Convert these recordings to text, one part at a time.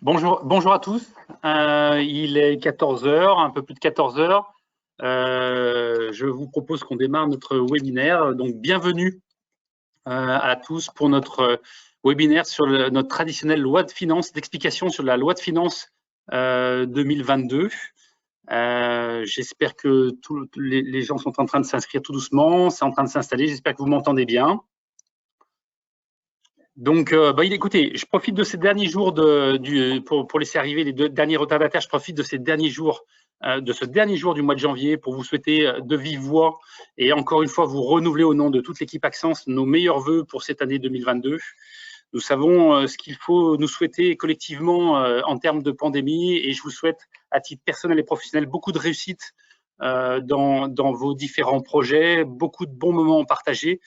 Bonjour à tous. Il est 14 h, un peu plus de 14 h. Je vous propose qu'on démarre notre webinaire. Donc, bienvenue à tous pour notre webinaire sur notre traditionnelle loi de finances, d'explication sur la loi de finances 2022. J'espère que tous les gens sont en train de s'inscrire tout doucement, c'est en train de s'installer. J'espère que vous m'entendez bien. Donc, écoutez, je profite de ces derniers jours pour laisser arriver les deux derniers retardataires. Je profite de ces derniers jours, de ce dernier jour du mois de janvier pour vous souhaiter de vive voix et encore une fois vous renouveler au nom de toute l'équipe Axence nos meilleurs vœux pour cette année 2022. Nous savons ce qu'il faut nous souhaiter collectivement en termes de pandémie et je vous souhaite à titre personnel et professionnel beaucoup de réussite dans vos différents projets, beaucoup de bons moments partagés.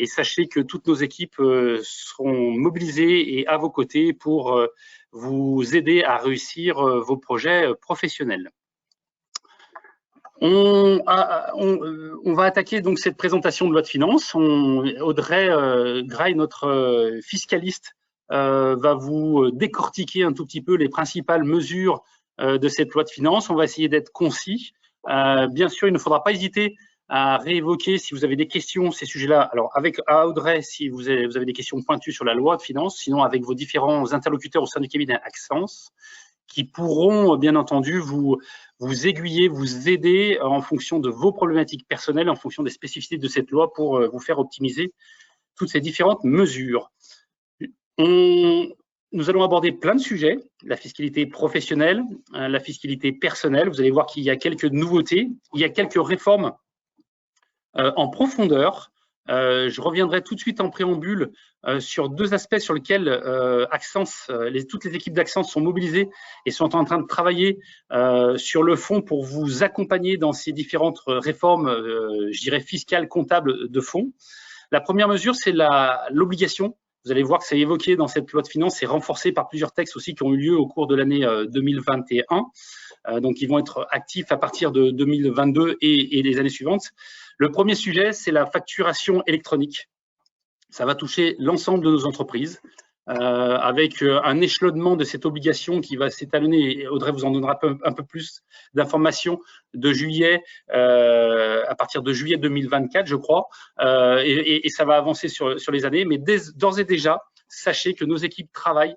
Et sachez que toutes nos équipes seront mobilisées et à vos côtés pour vous aider à réussir vos projets professionnels. On va attaquer donc cette présentation de loi de finances. Audrey Graille, notre fiscaliste, va vous décortiquer un tout petit peu les principales mesures de cette loi de finances. On va essayer d'être concis. Bien sûr, il ne faudra pas hésiter à réévoquer, si vous avez des questions, ces sujets-là. Alors, avec Audrey, si vous avez des questions pointues sur la loi de finances, sinon avec vos différents interlocuteurs au sein du cabinet Axence, qui pourront, bien entendu, vous aiguiller, vous aider en fonction de vos problématiques personnelles, en fonction des spécificités de cette loi pour vous faire optimiser toutes ces différentes mesures. Nous allons aborder plein de sujets, la fiscalité professionnelle, la fiscalité personnelle. Vous allez voir qu'il y a quelques nouveautés, il y a quelques réformes en profondeur. Je reviendrai tout de suite en préambule sur deux aspects sur lesquels Axence, toutes les équipes d'Axence sont mobilisées et sont en train de travailler sur le fond pour vous accompagner dans ces différentes réformes, je dirais fiscales, comptables de fond. La première mesure, c'est l'obligation. Vous allez voir que c'est évoqué dans cette loi de finances et renforcé par plusieurs textes aussi qui ont eu lieu au cours de l'année 2021. Donc, ils vont être actifs à partir de 2022 et les années suivantes. Le premier sujet, c'est la facturation électronique. Ça va toucher l'ensemble de nos entreprises avec un échelonnement de cette obligation qui va s'étalonner. Audrey vous en donnera un peu plus d'informations de juillet, à partir de juillet 2024, je crois, et ça va avancer sur les années. Mais d'ores et déjà, sachez que nos équipes travaillent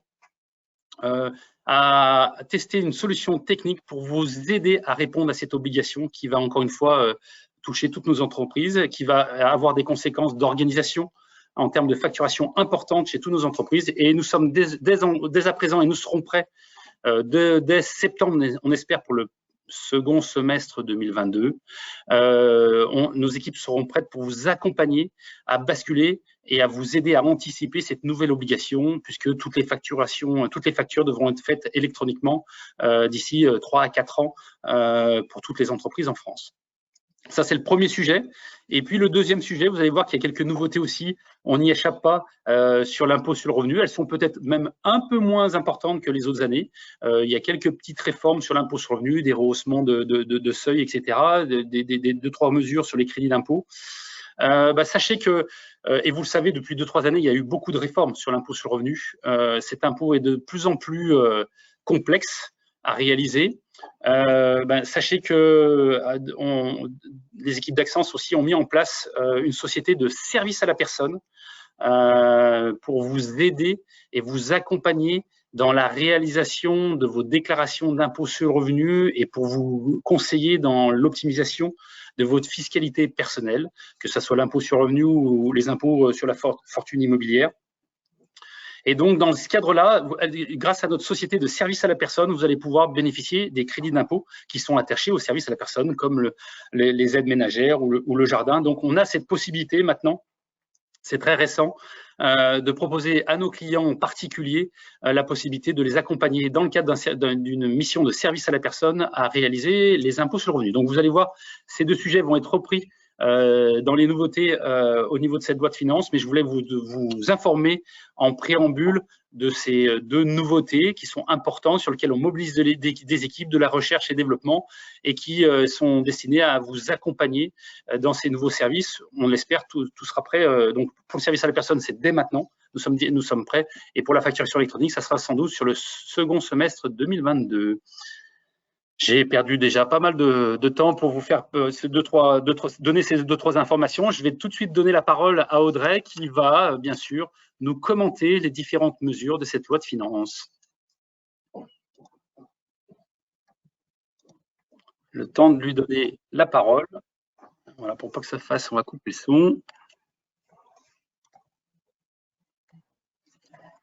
à tester une solution technique pour vous aider à répondre à cette obligation qui va encore une fois toucher toutes nos entreprises, qui va avoir des conséquences d'organisation en termes de facturation importantes chez toutes nos entreprises. Et nous sommes dès à présent, et nous serons prêts dès septembre, on espère, pour le second semestre 2022. Nos équipes seront prêtes pour vous accompagner à basculer et à vous aider à anticiper cette nouvelle obligation, puisque toutes les factures devront être faites électroniquement d'ici 3 à 4 ans pour toutes les entreprises en France. Ça, c'est le premier sujet. Et puis, le deuxième sujet, vous allez voir qu'il y a quelques nouveautés aussi. On n'y échappe pas sur l'impôt sur le revenu. Elles sont peut-être même un peu moins importantes que les autres années. Il y a quelques petites réformes sur l'impôt sur le revenu, des rehaussements de seuil, etc., des 2-3 mesures sur les crédits d'impôt. Sachez que, et vous le savez, depuis 2-3 années, il y a eu beaucoup de réformes sur l'impôt sur le revenu. Cet impôt est de plus en plus complexe à réaliser. Sachez que les équipes d'Axence aussi ont mis en place une société de service à la personne pour vous aider et vous accompagner dans la réalisation de vos déclarations d'impôt sur le revenu et pour vous conseiller dans l'optimisation de votre fiscalité personnelle, que ce soit l'impôt sur le revenu ou les impôts sur la fortune immobilière. Et donc, dans ce cadre-là, grâce à notre société de service à la personne, vous allez pouvoir bénéficier des crédits d'impôt qui sont attachés au service à la personne, comme les aides ménagères ou le jardin. Donc, on a cette possibilité maintenant, c'est très récent, de proposer à nos clients en particulier la possibilité de les accompagner dans le cadre d'une mission de service à la personne à réaliser les impôts sur le revenu. Donc, vous allez voir, ces deux sujets vont être repris dans les nouveautés au niveau de cette loi de finances, mais je voulais vous informer en préambule de ces deux nouveautés qui sont importantes, sur lesquelles on mobilise des équipes de la recherche et développement et qui sont destinées à vous accompagner dans ces nouveaux services. On l'espère, tout sera prêt. Donc, pour le service à la personne, c'est dès maintenant. nous sommes prêts. Et pour la facturation électronique, ça sera sans doute sur le second semestre 2022. J'ai perdu déjà pas mal de temps pour vous faire donner ces 2-3 informations. Je vais tout de suite donner la parole à Audrey qui va, bien sûr, nous commenter les différentes mesures de cette loi de finances. Le temps de lui donner la parole. Voilà, pour pas que ça fasse, on va couper le son.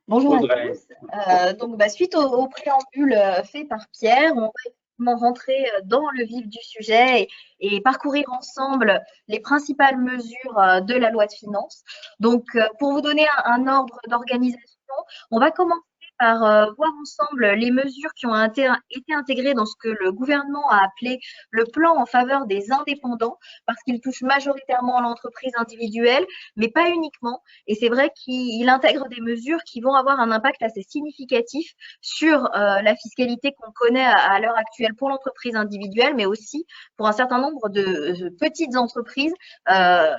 Bonjour Audrey. À tous. Donc, suite au préambule fait par Pierre, on va effectivement rentrer dans le vif du sujet et parcourir ensemble les principales mesures de la loi de finances. Donc, pour vous donner un ordre d'organisation, on va commencer par voir ensemble les mesures qui ont été intégrées dans ce que le gouvernement a appelé le plan en faveur des indépendants, parce qu'il touche majoritairement l'entreprise individuelle, mais pas uniquement. Et c'est vrai qu'il intègre des mesures qui vont avoir un impact assez significatif sur la fiscalité qu'on connaît à l'heure actuelle pour l'entreprise individuelle, mais aussi pour un certain nombre de petites entreprises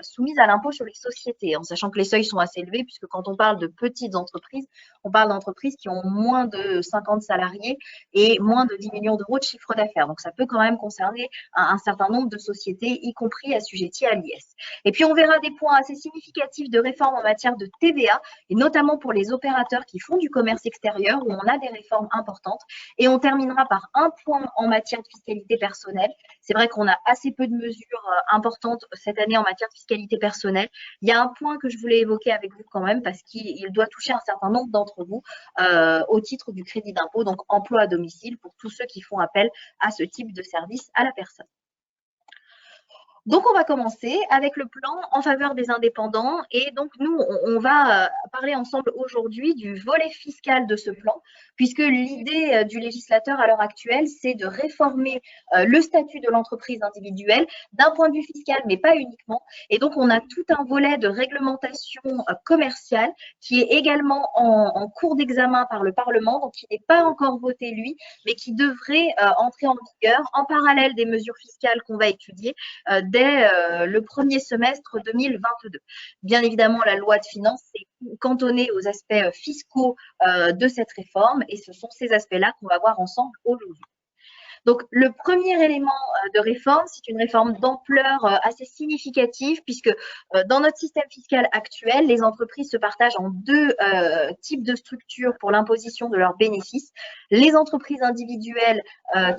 soumises à l'impôt sur les sociétés, en sachant que les seuils sont assez élevés, puisque quand on parle de petites entreprises, on parle d'entreprises qui ont moins de 50 salariés et moins de 10 millions d'euros de chiffre d'affaires. Donc, ça peut quand même concerner un certain nombre de sociétés, y compris assujetties à l'IS. Et puis, on verra des points assez significatifs de réforme en matière de TVA, et notamment pour les opérateurs qui font du commerce extérieur, où on a des réformes importantes. Et on terminera par un point en matière de fiscalité personnelle. C'est vrai qu'on a assez peu de mesures importantes cette année en matière de fiscalité personnelle. Il y a un point que je voulais évoquer avec vous quand même, parce qu'il doit toucher un certain nombre d'entre vous au titre du crédit d'impôt, donc emploi à domicile, pour tous ceux qui font appel à ce type de service à la personne. Donc, on va commencer avec le plan en faveur des indépendants. Et donc, nous, on va parler ensemble aujourd'hui du volet fiscal de ce plan, puisque l'idée du législateur à l'heure actuelle, c'est de réformer le statut de l'entreprise individuelle d'un point de vue fiscal, mais pas uniquement. Et donc, on a tout un volet de réglementation commerciale qui est également en cours d'examen par le Parlement, donc qui n'est pas encore voté, lui, mais qui devrait entrer en vigueur en parallèle des mesures fiscales qu'on va étudier dès le premier semestre 2022. Bien évidemment, la loi de finances est cantonnée aux aspects fiscaux de cette réforme et ce sont ces aspects-là qu'on va voir ensemble aujourd'hui. Donc, le premier élément de réforme, c'est une réforme d'ampleur assez significative puisque dans notre système fiscal actuel, les entreprises se partagent en deux types de structures pour l'imposition de leurs bénéfices. Les entreprises individuelles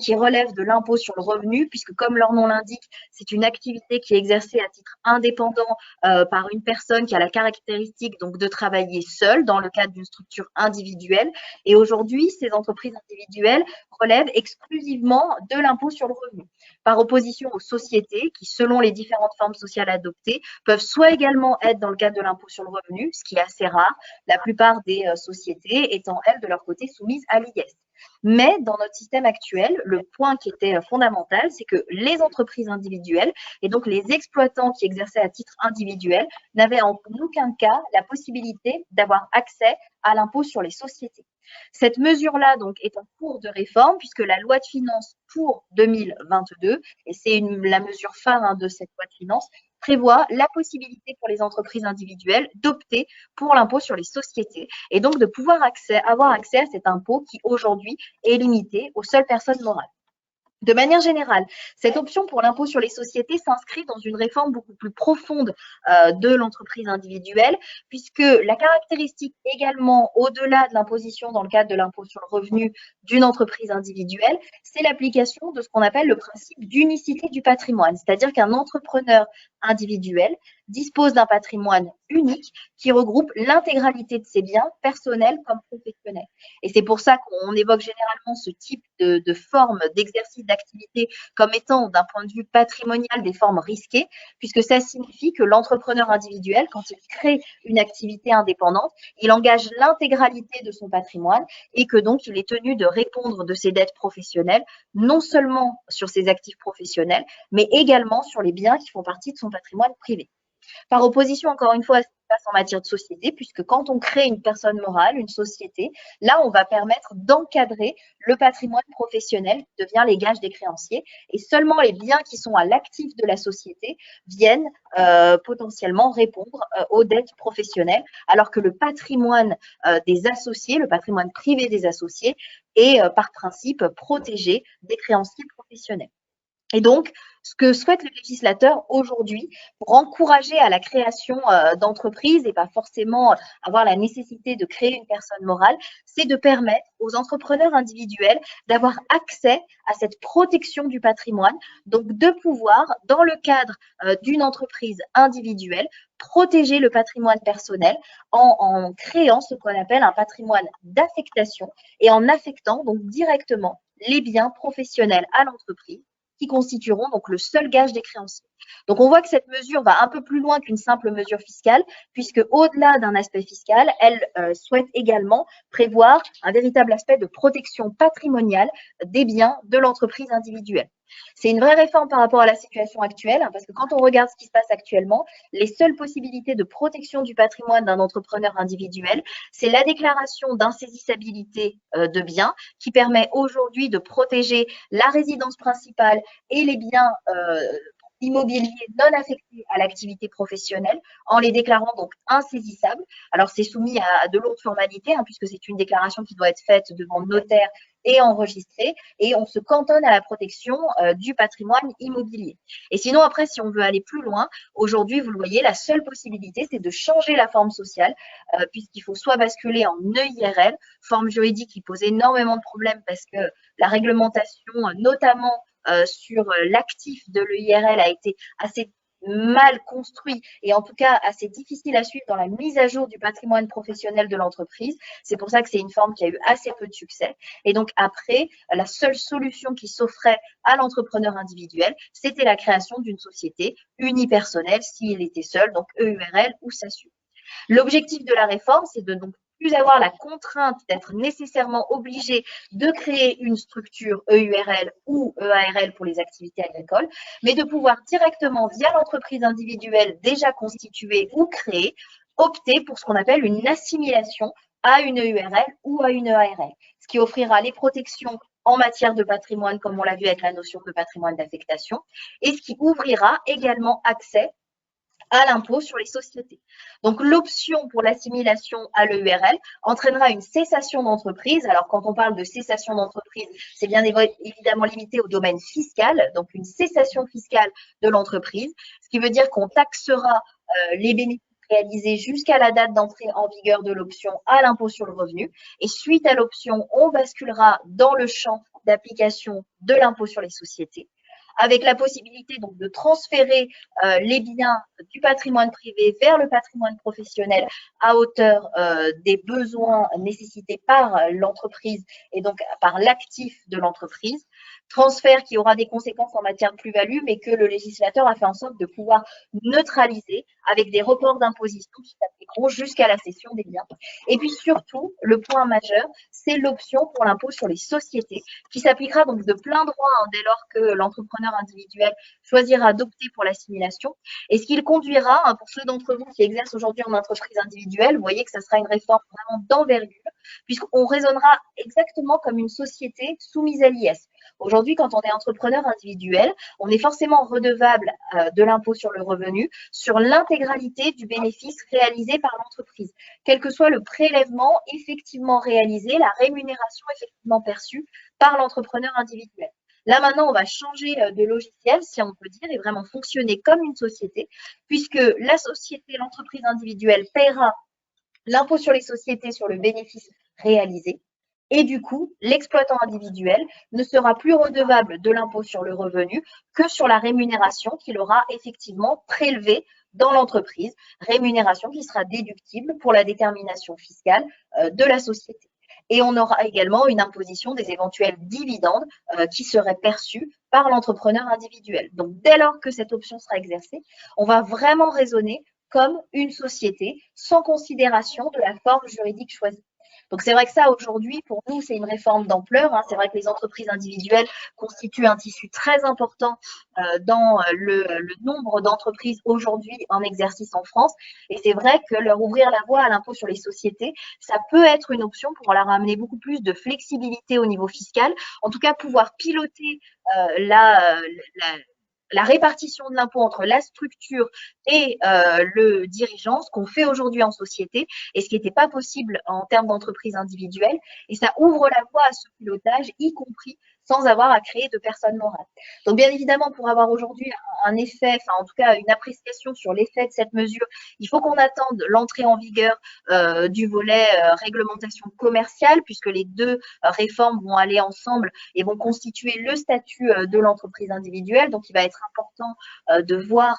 qui relèvent de l'impôt sur le revenu, puisque comme leur nom l'indique, c'est une activité qui est exercée à titre indépendant par une personne qui a la caractéristique donc de travailler seule dans le cadre d'une structure individuelle. Et aujourd'hui, ces entreprises individuelles relèvent exclusivement de l'impôt sur le revenu, par opposition aux sociétés qui, selon les différentes formes sociales adoptées, peuvent soit également être dans le cadre de l'impôt sur le revenu, ce qui est assez rare, la plupart des sociétés étant, elles, de leur côté, soumises à l'IS. Mais dans notre système actuel, le point qui était fondamental, c'est que les entreprises individuelles et donc les exploitants qui exerçaient à titre individuel n'avaient en aucun cas la possibilité d'avoir accès à l'impôt sur les sociétés. Cette mesure-là donc est en cours de réforme puisque la loi de finances pour 2022, et c'est la mesure phare de cette loi de finances, prévoit la possibilité pour les entreprises individuelles d'opter pour l'impôt sur les sociétés et donc de pouvoir avoir accès à cet impôt qui aujourd'hui est limité aux seules personnes morales. De manière générale, cette option pour l'impôt sur les sociétés s'inscrit dans une réforme beaucoup plus profonde de l'entreprise individuelle, puisque la caractéristique également, au-delà de l'imposition dans le cadre de l'impôt sur le revenu d'une entreprise individuelle, c'est l'application de ce qu'on appelle le principe d'unicité du patrimoine, c'est-à-dire qu'un entrepreneur individuel dispose d'un patrimoine unique qui regroupe l'intégralité de ses biens personnels comme professionnels. Et c'est pour ça qu'on évoque généralement ce type de forme d'exercice d'activité comme étant, d'un point de vue patrimonial, des formes risquées, puisque ça signifie que l'entrepreneur individuel, quand il crée une activité indépendante, il engage l'intégralité de son patrimoine et que donc il est tenu de répondre de ses dettes professionnelles, non seulement sur ses actifs professionnels, mais également sur les biens qui font partie de son patrimoine privé. Par opposition, encore une fois, à ce qui se passe en matière de société, puisque quand on crée une personne morale, une société, là, on va permettre d'encadrer le patrimoine professionnel qui devient les gages des créanciers, et seulement les biens qui sont à l'actif de la société viennent potentiellement répondre aux dettes professionnelles, alors que le patrimoine des associés, le patrimoine privé des associés, est par principe protégé des créanciers professionnels. Et donc, ce que souhaite le législateur aujourd'hui pour encourager à la création d'entreprises et pas forcément avoir la nécessité de créer une personne morale, c'est de permettre aux entrepreneurs individuels d'avoir accès à cette protection du patrimoine, donc de pouvoir, dans le cadre d'une entreprise individuelle, protéger le patrimoine personnel en créant ce qu'on appelle un patrimoine d'affectation et en affectant donc directement les biens professionnels à l'entreprise qui constitueront donc le seul gage des créanciers. Donc on voit que cette mesure va un peu plus loin qu'une simple mesure fiscale, puisque au-delà d'un aspect fiscal, elle souhaite également prévoir un véritable aspect de protection patrimoniale des biens de l'entreprise individuelle. C'est une vraie réforme par rapport à la situation actuelle, parce que quand on regarde ce qui se passe actuellement, les seules possibilités de protection du patrimoine d'un entrepreneur individuel, c'est la déclaration d'insaisissabilité de biens qui permet aujourd'hui de protéger la résidence principale et les biens immobiliers non affectés à l'activité professionnelle en les déclarant donc insaisissables. Alors, c'est soumis à de lourdes formalités, puisque c'est une déclaration qui doit être faite devant le notaire et enregistrée, et on se cantonne à la protection du patrimoine immobilier. Et sinon, après, si on veut aller plus loin, aujourd'hui, vous le voyez, la seule possibilité, c'est de changer la forme sociale, puisqu'il faut soit basculer en EIRL, forme juridique qui pose énormément de problèmes parce que la réglementation, notamment sur l'actif de l'EIRL, a été assez mal construit et en tout cas assez difficile à suivre dans la mise à jour du patrimoine professionnel de l'entreprise. C'est pour ça que c'est une forme qui a eu assez peu de succès. Et donc après, la seule solution qui s'offrait à l'entrepreneur individuel, c'était la création d'une société unipersonnelle s'il était seul, donc EURL ou SASU. L'objectif de la réforme, c'est de donc plus avoir la contrainte d'être nécessairement obligé de créer une structure EURL ou EARL pour les activités agricoles, mais de pouvoir directement, via l'entreprise individuelle déjà constituée ou créée, opter pour ce qu'on appelle une assimilation à une EURL ou à une EARL, ce qui offrira les protections en matière de patrimoine, comme on l'a vu avec la notion de patrimoine d'affectation, et ce qui ouvrira également accès à l'impôt sur les sociétés. Donc, l'option pour l'assimilation à l'EURL entraînera une cessation d'entreprise. Alors, quand on parle de cessation d'entreprise, c'est bien évidemment limité au domaine fiscal, donc une cessation fiscale de l'entreprise, ce qui veut dire qu'on taxera les bénéfices réalisés jusqu'à la date d'entrée en vigueur de l'option à l'impôt sur le revenu. Et suite à l'option, on basculera dans le champ d'application de l'impôt sur les sociétés, avec la possibilité donc de transférer les biens du patrimoine privé vers le patrimoine professionnel à hauteur des besoins nécessités par l'entreprise et donc par l'actif de l'entreprise. Transfert qui aura des conséquences en matière de plus-value, mais que le législateur a fait en sorte de pouvoir neutraliser avec des reports d'imposition qui s'appliqueront jusqu'à la cession des biens. Et puis surtout, le point majeur, c'est l'option pour l'impôt sur les sociétés, qui s'appliquera donc de plein droit dès lors que l'entrepreneur individuel choisira d'opter pour l'assimilation, et ce qui le conduira, pour ceux d'entre vous qui exercent aujourd'hui en entreprise individuelle, vous voyez que ça sera une réforme vraiment d'envergure, puisqu'on raisonnera exactement comme une société soumise à l'IS. Aujourd'hui, quand on est entrepreneur individuel, on est forcément redevable de l'impôt sur le revenu sur l'intégralité du bénéfice réalisé par l'entreprise, quel que soit le prélèvement effectivement réalisé, la rémunération effectivement perçue par l'entrepreneur individuel. Là, maintenant, on va changer de logiciel, si on peut dire, et vraiment fonctionner comme une société, puisque la société, l'entreprise individuelle paiera l'impôt sur les sociétés sur le bénéfice réalisé. Et du coup, l'exploitant individuel ne sera plus redevable de l'impôt sur le revenu que sur la rémunération qu'il aura effectivement prélevée dans l'entreprise, rémunération qui sera déductible pour la détermination fiscale de la société. Et on aura également une imposition des éventuels dividendes qui seraient perçus par l'entrepreneur individuel. Donc, dès lors que cette option sera exercée, on va vraiment raisonner comme une société sans considération de la forme juridique choisie. Donc c'est vrai que ça, aujourd'hui, pour nous, c'est une réforme d'ampleur, hein. C'est vrai que les entreprises individuelles constituent un tissu très important dans le nombre d'entreprises aujourd'hui en exercice en France. Et c'est vrai que leur ouvrir la voie à l'impôt sur les sociétés, ça peut être une option pour leur amener beaucoup plus de flexibilité au niveau fiscal. En tout cas, pouvoir piloter la répartition de l'impôt entre la structure et le dirigeant, ce qu'on fait aujourd'hui en société et ce qui n'était pas possible en termes d'entreprise individuelle. Et ça ouvre la voie à ce pilotage, y compris sans avoir à créer de personne morale. Donc, bien évidemment, pour avoir aujourd'hui un effet, enfin, en tout cas, une appréciation sur l'effet de cette mesure, il faut qu'on attende l'entrée en vigueur du volet réglementation commerciale, puisque les deux réformes vont aller ensemble et vont constituer le statut de l'entreprise individuelle. Donc, il va être important de voir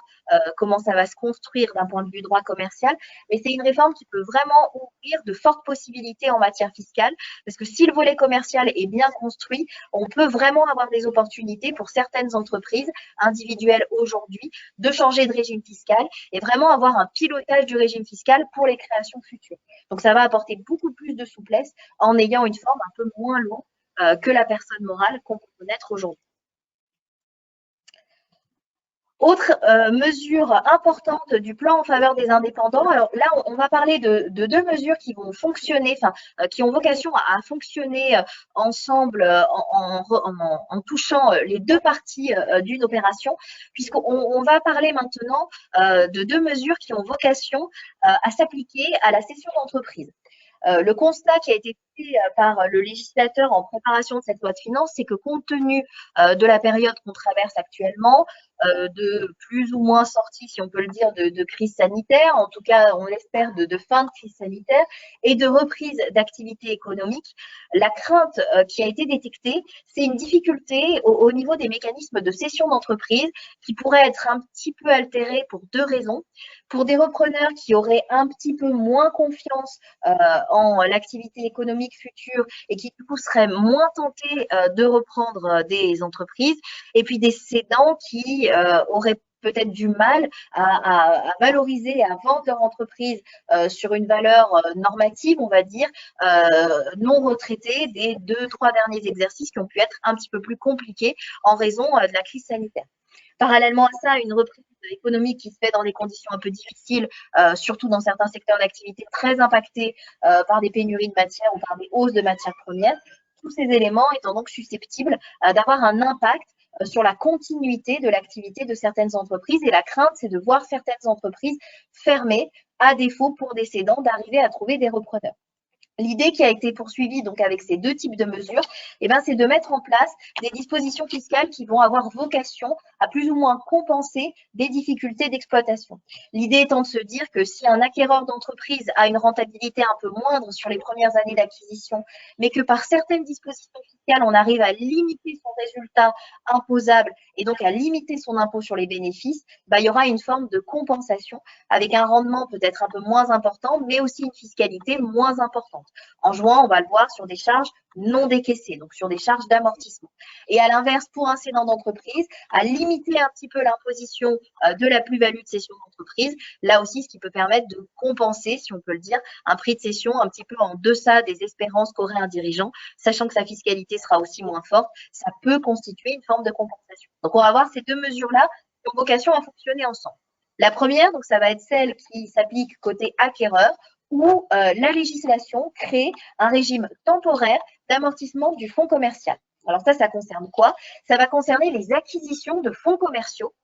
comment ça va se construire d'un point de vue droit commercial. Mais c'est une réforme qui peut vraiment ouvrir de fortes possibilités en matière fiscale, parce que si le volet commercial est bien construit, on peut vraiment avoir des opportunités pour certaines entreprises individuelles aujourd'hui de changer de régime fiscal et vraiment avoir un pilotage du régime fiscal pour les créations futures. Donc, ça va apporter beaucoup plus de souplesse en ayant une forme un peu moins lourde que la personne morale qu'on peut connaître aujourd'hui. Autre mesure importante du plan en faveur des indépendants. Alors là, on va parler de deux mesures qui vont fonctionner, enfin, qui ont vocation à fonctionner ensemble en touchant les deux parties d'une opération, puisqu'on va parler maintenant de deux mesures qui ont vocation à s'appliquer à la cession d'entreprise. Le constat qui a été fait par le législateur en préparation de cette loi de finances, c'est que compte tenu de la période qu'on traverse actuellement, de plus ou moins sortie, si on peut le dire, de crise sanitaire, en tout cas, on l'espère, de fin de crise sanitaire, et de reprise d'activité économique, la crainte qui a été détectée, c'est une difficulté au niveau des mécanismes de cession d'entreprise qui pourrait être un petit peu altérée pour deux raisons. Pour des repreneurs qui auraient un petit peu moins confiance en l'activité économique future et qui du coup seraient moins tentés de reprendre des entreprises, et puis des cédants qui auraient peut-être du mal à valoriser et à vendre leur entreprise sur une valeur normative, on va dire, non retraitée des 2-3 derniers exercices qui ont pu être un petit peu plus compliqués en raison de la crise sanitaire. Parallèlement à ça, une reprise économique qui se fait dans des conditions un peu difficiles, surtout dans certains secteurs d'activité très impactés par des pénuries de matières ou par des hausses de matières premières. Tous ces éléments étant donc susceptibles d'avoir un impact sur la continuité de l'activité de certaines entreprises. Et la crainte, c'est de voir certaines entreprises fermer, à défaut pour des cédants d'arriver à trouver des repreneurs. L'idée qui a été poursuivie donc avec ces deux types de mesures, c'est de mettre en place des dispositions fiscales qui vont avoir vocation à plus ou moins compenser des difficultés d'exploitation. L'idée étant de se dire que si un acquéreur d'entreprise a une rentabilité un peu moindre sur les premières années d'acquisition, mais que par certaines dispositions fiscales, on arrive à limiter son résultat imposable et donc à limiter son impôt sur les bénéfices, il y aura une forme de compensation avec un rendement peut-être un peu moins important, mais aussi une fiscalité moins importante. En juin, on va le voir sur des charges non décaissées, donc sur des charges d'amortissement. Et à l'inverse, pour un cédant d'entreprise, à limiter un petit peu l'imposition de la plus-value de cession d'entreprise, là aussi, ce qui peut permettre de compenser, si on peut le dire, un prix de cession un petit peu en deçà des espérances qu'aurait un dirigeant, sachant que sa fiscalité sera aussi moins forte, ça peut constituer une forme de compensation. Donc, on va voir ces deux mesures-là qui ont vocation à fonctionner ensemble. La première, donc ça va être celle qui s'applique côté acquéreur, où la législation crée un régime temporaire d'amortissement du fonds commercial. Alors ça concerne quoi? Ça va concerner les acquisitions de fonds commerciaux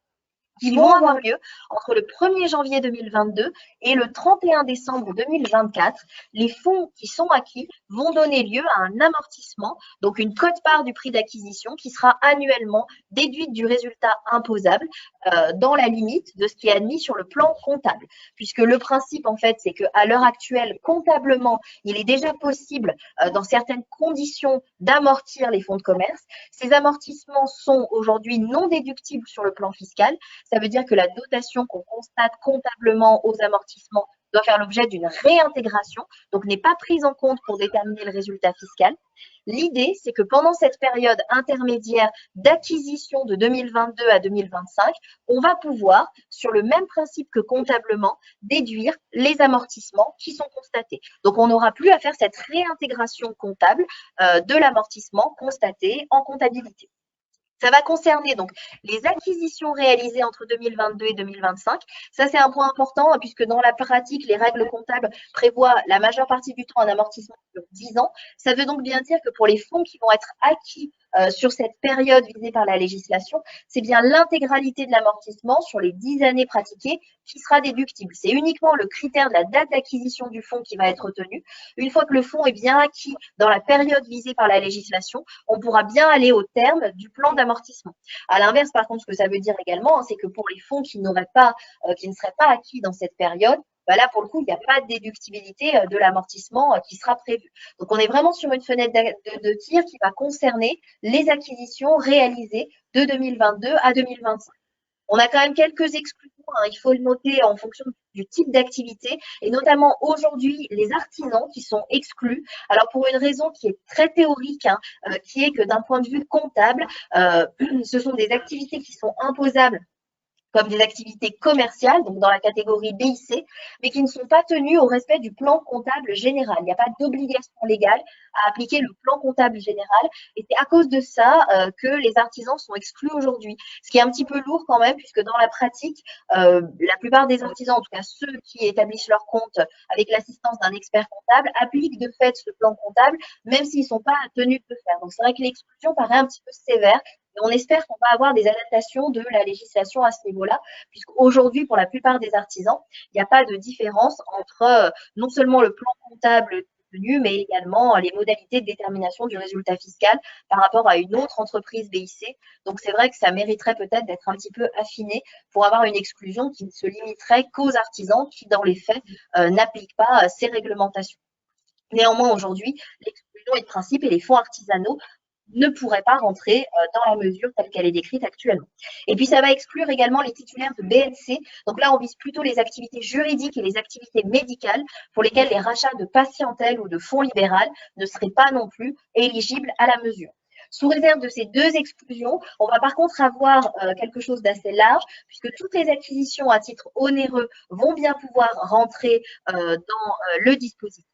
qui vont avoir lieu entre le 1er janvier 2022 et le 31 décembre 2024. Les fonds qui sont acquis vont donner lieu à un amortissement, donc une quote-part du prix d'acquisition qui sera annuellement déduite du résultat imposable dans la limite de ce qui est admis sur le plan comptable. Puisque le principe, en fait, c'est qu'à l'heure actuelle, comptablement, il est déjà possible, dans certaines conditions, d'amortir les fonds de commerce. Ces amortissements sont aujourd'hui non déductibles sur le plan fiscal. Ça veut dire que la dotation qu'on constate comptablement aux amortissements doit faire l'objet d'une réintégration, donc n'est pas prise en compte pour déterminer le résultat fiscal. L'idée, c'est que pendant cette période intermédiaire d'acquisition de 2022 à 2025, on va pouvoir, sur le même principe que comptablement, déduire les amortissements qui sont constatés. Donc, on n'aura plus à faire cette réintégration comptable de l'amortissement constaté en comptabilité. Ça va concerner donc les acquisitions réalisées entre 2022 et 2025. Ça, c'est un point important puisque dans la pratique, les règles comptables prévoient la majeure partie du temps un amortissement sur 10 ans. Ça veut donc bien dire que pour les fonds qui vont être acquis sur cette période visée par la législation, c'est bien l'intégralité de l'amortissement sur les 10 années pratiquées qui sera déductible. C'est uniquement le critère de la date d'acquisition du fonds qui va être retenu. Une fois que le fonds est bien acquis dans la période visée par la législation, on pourra bien aller au terme du plan d'amortissement. À l'inverse, par contre, ce que ça veut dire également, c'est que pour les fonds qui ne seraient pas acquis dans cette période, là, pour le coup, il n'y a pas de déductibilité de l'amortissement qui sera prévu. Donc, on est vraiment sur une fenêtre de tir qui va concerner les acquisitions réalisées de 2022 à 2025. On a quand même quelques exclusions, il faut le noter en fonction du type d'activité, et notamment aujourd'hui, les artisans qui sont exclus. Alors, pour une raison qui est très théorique, qui est que d'un point de vue comptable, ce sont des activités qui sont imposables comme des activités commerciales, donc dans la catégorie BIC, mais qui ne sont pas tenues au respect du plan comptable général. Il n'y a pas d'obligation légale à appliquer le plan comptable général, et c'est à cause de ça que les artisans sont exclus aujourd'hui. Ce qui est un petit peu lourd quand même, puisque dans la pratique, la plupart des artisans, en tout cas ceux qui établissent leur compte avec l'assistance d'un expert comptable, appliquent de fait ce plan comptable, même s'ils ne sont pas tenus de le faire. Donc c'est vrai que l'exclusion paraît un petit peu sévère. Et on espère qu'on va avoir des adaptations de la législation à ce niveau-là, puisqu'aujourd'hui, pour la plupart des artisans, il n'y a pas de différence entre non seulement le plan comptable tenu, mais également les modalités de détermination du résultat fiscal par rapport à une autre entreprise BIC. Donc, c'est vrai que ça mériterait peut-être d'être un petit peu affiné pour avoir une exclusion qui ne se limiterait qu'aux artisans qui, dans les faits, n'appliquent pas ces réglementations. Néanmoins, aujourd'hui, l'exclusion est de principe et les fonds artisanaux ne pourrait pas rentrer dans la mesure telle qu'elle est décrite actuellement. Et puis, ça va exclure également les titulaires de BNC. Donc là, on vise plutôt les activités juridiques et les activités médicales pour lesquelles les rachats de patientèle ou de fonds libéral ne seraient pas non plus éligibles à la mesure. Sous réserve de ces deux exclusions, on va par contre avoir quelque chose d'assez large, puisque toutes les acquisitions à titre onéreux vont bien pouvoir rentrer dans le dispositif.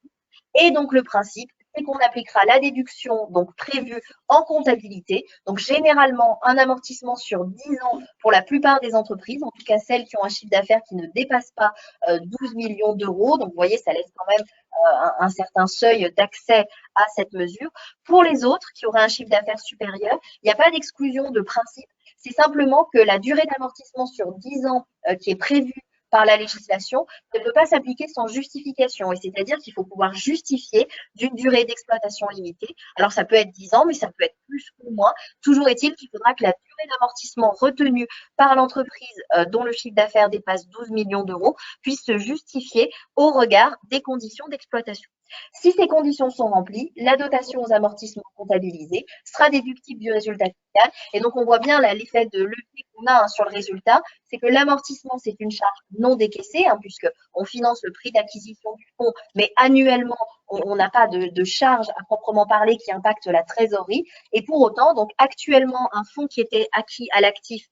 Et donc, le principe, c'est qu'on appliquera la déduction donc prévue en comptabilité. Donc, généralement, un amortissement sur 10 ans pour la plupart des entreprises, en tout cas celles qui ont un chiffre d'affaires qui ne dépasse pas 12 millions d'euros. Donc, vous voyez, ça laisse quand même un certain seuil d'accès à cette mesure. Pour les autres qui auraient un chiffre d'affaires supérieur, il n'y a pas d'exclusion de principe. C'est simplement que la durée d'amortissement sur 10 ans qui est prévue par la législation ne peut pas s'appliquer sans justification. Et c'est-à-dire qu'il faut pouvoir justifier d'une durée d'exploitation limitée. Alors, ça peut être 10 ans, mais ça peut être plus ou moins. Toujours est-il qu'il faudra que la durée d'amortissement retenue par l'entreprise dont le chiffre d'affaires dépasse 12 millions d'euros puisse se justifier au regard des conditions d'exploitation. Si ces conditions sont remplies, la dotation aux amortissements comptabilisés sera déductible du résultat fiscal. Et donc, on voit bien l'effet de levier qu'on a sur le résultat, c'est que l'amortissement, c'est une charge non décaissée, puisqu'on finance le prix d'acquisition du fonds, mais annuellement, on n'a pas de charge à proprement parler qui impacte la trésorerie. Et pour autant, donc actuellement, un fonds qui était acquis à l'actif